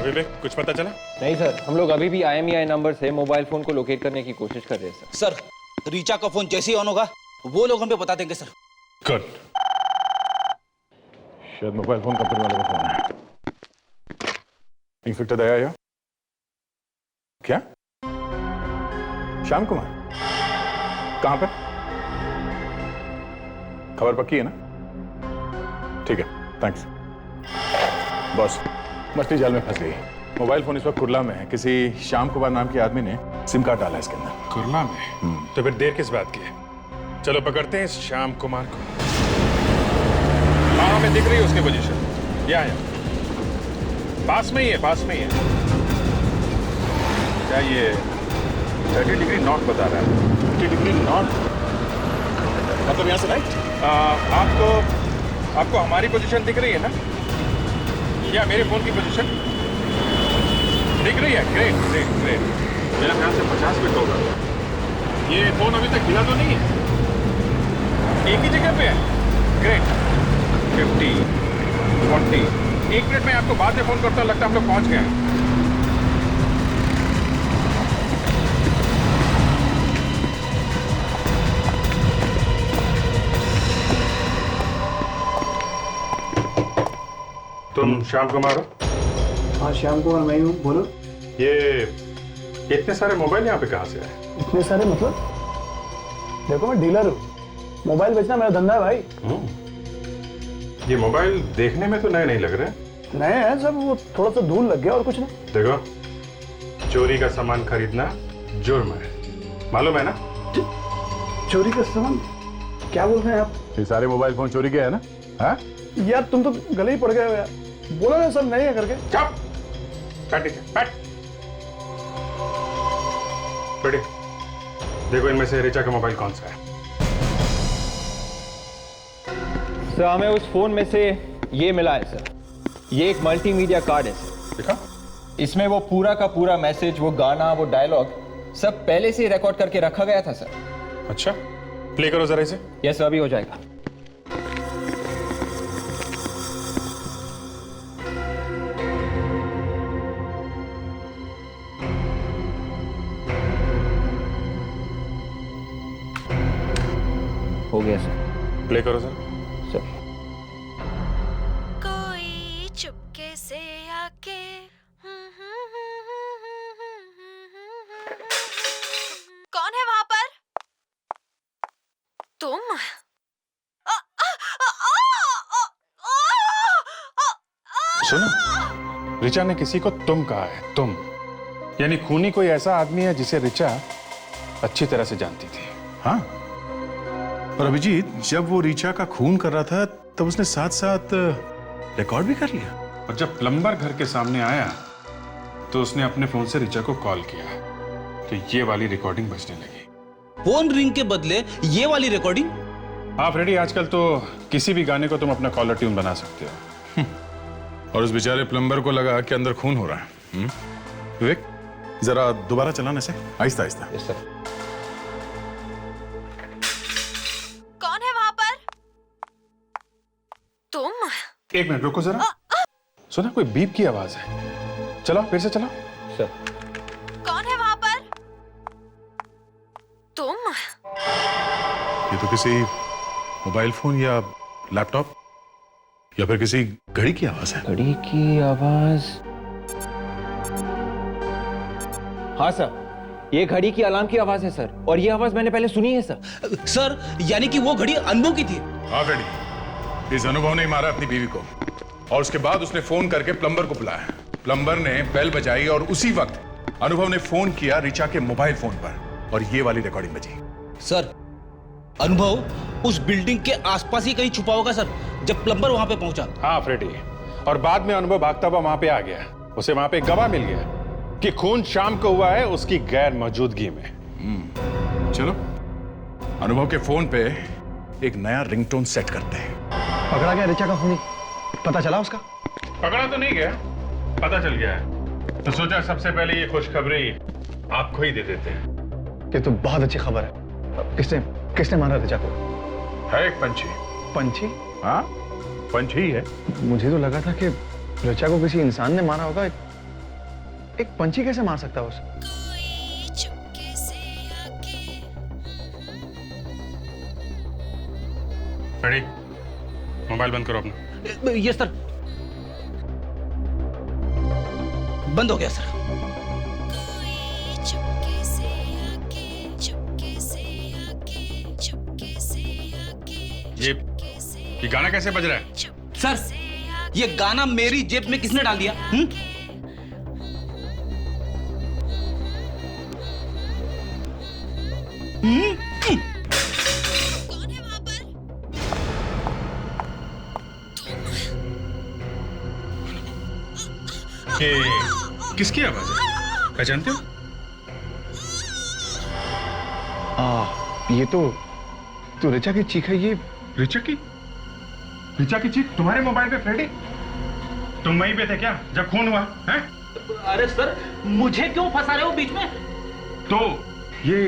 विवेक, कुछ पता चला? नहीं सर, हम लोग अभी भी IMEI नंबर से मोबाइल फोन को लोकेट करने की कोशिश कर रहे हैं सर। सर, रीचा का फोन जैसे ही ऑन होगा वो लोग हमें बता देंगे सर। गुड। शायद मोबाइल फोन कंपनी वाले का फोन है। इंस्पेक्टर दया आया? क्या? श्याम कुमार? कहां पे? खबर पक्की है ना? ठीक है, थैंक्स। बॉस, मछली जाल में फंस गई। मोबाइल फोन इस वक्त कुर्ला में है। किसी श्याम कुमार नाम के आदमी ने सिम कार्ड डाला इसके अंदर। कुर्ला में? तो फिर देर किस बात की है? चलो पकड़ते हैं इस श्याम कुमार को। हाँ, हमें दिख रही है उसकी पोजीशन। यहाँ पास में ही है, पास में ही है। क्या ये 30 डिग्री नॉर्थ बता रहा है? 30 डिग्री नॉर्थ मतलब यहाँ से राइट? आपको हमारी पोजीशन दिख रही है ना? या मेरे फोन की पोजीशन दिख रही है? Great great great. मेरा ख्याल से 50 मिनट होगा। ये फोन अभी तक हिला तो नहीं है? एक ही जगह पे है? ग्रेट। 50, 40। 1 मिनट में आपको बाद में फोन करता हूं, लगता है हम लोग पहुंच गए हैं। तुम श्याम कुमार हो? हाँ, श्याम कुमार मैं हूँ, बोलो। ये इतने सारे मोबाइल यहाँ पे कहाँ से आए? इतने सारे मतलब? देखो मैं डीलर हूँ, मोबाइल बेचना मेरा धंधा है भाई। ये मोबाइल देखने में तो नए नहीं लग रहे। नए हैं सब, वो थोड़ा सा धूल लग गया और कुछ नहीं। देखो, चोरी का सामान खरीदना जुर्म है, मालूम है ना? चोरी का सामान? क्या बोल रहे हैं आप? ये सारे मोबाइल फोन चोरी के है ना? हाँ? यार तुम तो गले ही पड़ गए हो यार, बोला ना सब नहीं है करके। चुप! बैठ। बेटी, देखो इनमें से ऋचा का मोबाइल कौन सा है। सर हमें उस फोन में से ये मिला है सर। ये एक मल्टीमीडिया कार्ड है सर। देखा? इसमें वो पूरा का पूरा मैसेज, वो गाना, वो डायलॉग सब पहले से ही रिकॉर्ड करके रखा गया था सर। अच्छा, प्ले करो जरा इसे। यस अभी हो जाएगा। हो गया सर। प्ले करो सर। सर कोई चुपके से आके कौन है वहां पर? तुम? सुनो, ऋचा ने किसी को तुम कहा है, तुम। यानी खूनी कोई ऐसा आदमी है जिसे ऋचा अच्छी तरह से जानती थी। हाँ, और अभिजीत जब वो ऋचा का खून कर रहा था तब उसने साथ साथ रिकॉर्ड भी कर लिया। और जब प्लम्बर घर के सामने आया तो उसने अपने फोन से ऋचा को कॉल किया तो ये वाली रिकॉर्डिंग बजने लगी। फोन रिंग के बदले ये वाली रिकॉर्डिंग? हाँ फ्रेडी, आजकल तो किसी भी गाने को तुम अपना कॉलर ट्यून बना सकते हो। और उस बेचारे प्लम्बर को लगा कि अंदर खून हो रहा है। विवेक, जरा दोबारा चलाने से आहिस्ता आहिस्ता। Yes sir. कौन है वहां पर? तुम? एक मिनट रुको जरा। सुना, कोई बीप की आवाज है। चलो फिर से चलो। सर। कौन है वहां पर? तुम? ये तो किसी मोबाइल फोन या लैपटॉप या फिर किसी घड़ी की आवाज है। घड़ी की आवाज? हाँ सर, ये घड़ी की अलार्म की आवाज है सर, और ये आवाज मैंने पहले सुनी है सर। सर यानी कि वो घड़ी अनुभव की थी? हाँ फ्रेडी, इस अनुभव ने मारा अपनी बीवी को और उसके बाद उसने फोन करके प्लम्बर को बुलाया। प्लम्बर ने बेल बजाई और उसी वक्त अनुभव ने फोन किया ऋचा के मोबाइल फोन पर और ये वाली रिकॉर्डिंग बजी। सर अनुभव उस बिल्डिंग के आसपास ही कहीं छुपा होगा सर, जब प्लम्बर वहां पे पहुंचा। हाँ फ्रेडी, और बाद में अनुभव भागता हुआ वहां पे आ गया। उसे वहां पे गवाह मिल गया कि खून शाम को हुआ है उसकी गैर मौजूदगी में। चलो अनुभव के फोन पे एक नया रिंगटोन सेट करते हैं। पकड़ा गया ऋचा का खूनी? पता चला उसका? पकड़ा तो नहीं गया, पता चल गया है। तो सोचा सबसे पहले ये खुशखबरी आपको ही दे देते हैं। ये तो बहुत अच्छी खबर है। किसने मारा ऋचा को? है एक पंछी। पंछी? हाँ, पंछी ही है। मुझे तो लगा था कि ऋचा को किसी इंसान ने मारा होगा। एक पंछी कैसे मार सकता है उसे? फ्रेडी, मोबाइल बंद करो अपना। ये सर, बंद हो गया सर। ये गाना कैसे बज रहा है? सर ये गाना मेरी जेब में किसने डाल दिया? ये किसकी आवाज है, पहचानते हो? ये तो ऋचा की चीख है। ये ऋचा की चीख तुम्हारे मोबाइल पे फ्रेडी? तुम वहीं पे थे क्या जब खून हुआ है? अरे सर मुझे क्यों फंसा रहे हो बीच में? तो ये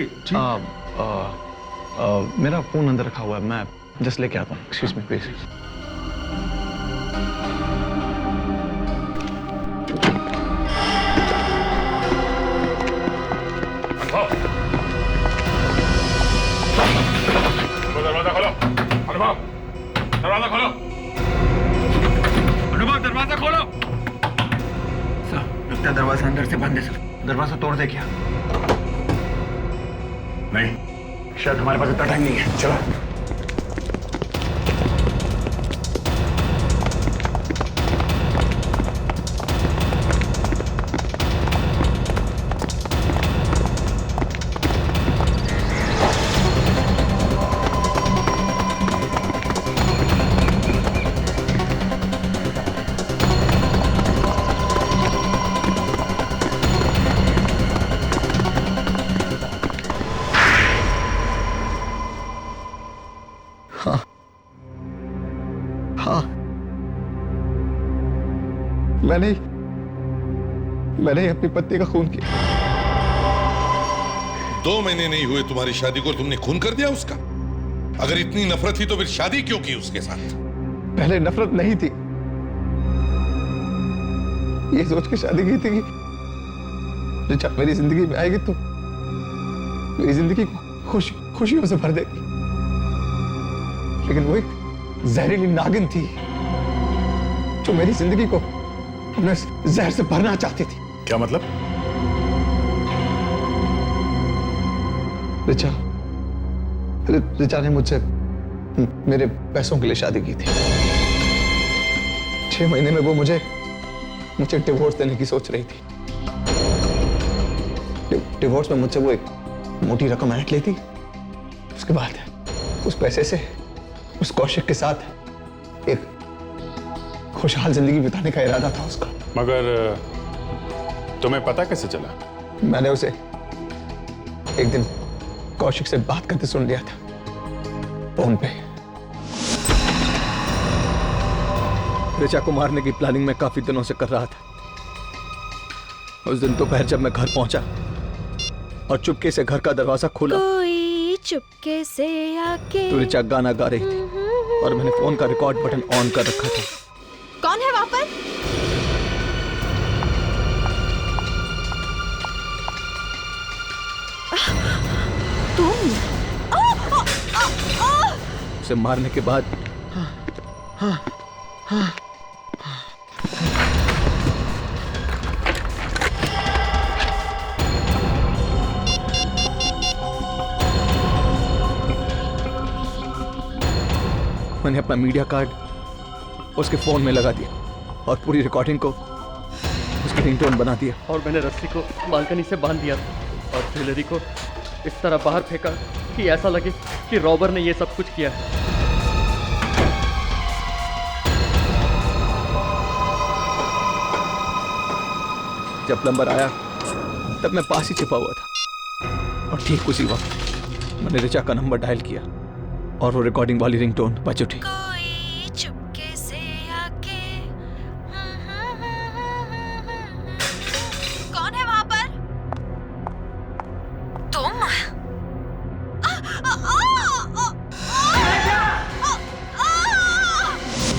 मेरा फोन अंदर रखा हुआ है, मैं जस्ट लेके आता हूँ। Excuse me please. दरवाजा खोलो। अनुभव, दरवाजा खोलो। अनुभव, दरवाजा खोलो। सर लगता है दरवाजा अंदर से बंद है सर। दरवाजा तोड़ दे क्या? नहीं, शायद हमारे पास इतना टाइम नहीं है। चलो। मैंने अपनी पत्नी का खून किया। 2 महीने नहीं हुए तुम्हारी शादी को, तुमने खून कर दिया उसका? अगर इतनी नफरत थी तो फिर शादी क्यों की उसके साथ? पहले नफरत नहीं थी, ये सोच के शादी की थी कि जब मेरी जिंदगी में आएगी तो मेरी जिंदगी को खुशियों से भर देगी। लेकिन वो एक जहरीली नागिन थी जो मेरी जिंदगी को अपने जहर से भरना चाहती थी। क्या मतलब? रिचा ने मुझसे मेरे पैसों के लिए शादी की थी। 6 महीने में वो मुझे डिवोर्स देने की सोच रही थी। डिवोर्स में मुझसे वो एक मोटी रकम ऐंठ लेती, उसके बाद उस पैसे से उस कौशिक के साथ एक खुशहाल जिंदगी बिताने का इरादा था उसका। मगर तुम्हें पता कैसे चला? मैंने उसे एक दिन कौशिक से बात करते सुन लिया था फोन पे। रिचा को मारने की प्लानिंग मैं काफी दिनों से कर रहा था। उस दिन दोपहर जब मैं घर पहुंचा और चुपके से घर का दरवाजा खोला, कोई चुपके से आके तो रिचा गाना गा रही थी और मैंने फोन का रिकॉर्ड बटन ऑन कर रखा था। कौन है वहां पर? तुम? उसे मारने के बाद मैंने अपना मीडिया कार्ड उसके फोन में लगा दिया और पूरी रिकॉर्डिंग को उसकी रिंगटोन बना दिया। और मैंने रस्सी को बालकनी से बांध दिया और ज्वेलरी को इस तरह बाहर फेंका कि ऐसा लगे कि रॉबर ने ये सब कुछ किया है। जब प्लम्बर आया तब मैं पास ही छिपा हुआ था और ठीक उसी वक्त मैंने रिचा का नंबर डायल किया और वो रिकॉर्डिंग वाली रिंगटोन बज उठी। कोई चुपके से आके। कौन है वहां पर? तुम?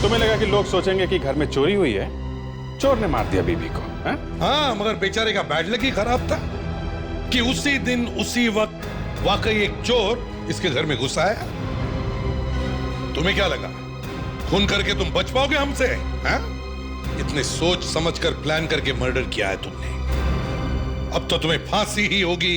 तुम्हें लगा कि लोग सोचेंगे कि घर में चोरी हुई है, चोर ने मार दिया बीबी को? हाँ, मगर बेचारे का बैड लक ही खराब था कि उसी दिन उसी वक्त वाकई एक चोर इसके घर में घुस आया। तुम्हें क्या लगा खून करके तुम बच पाओगे हमसे? हैं? इतने सोच समझकर प्लान करके मर्डर किया है तुमने। अब तो तुम्हें फांसी ही होगी।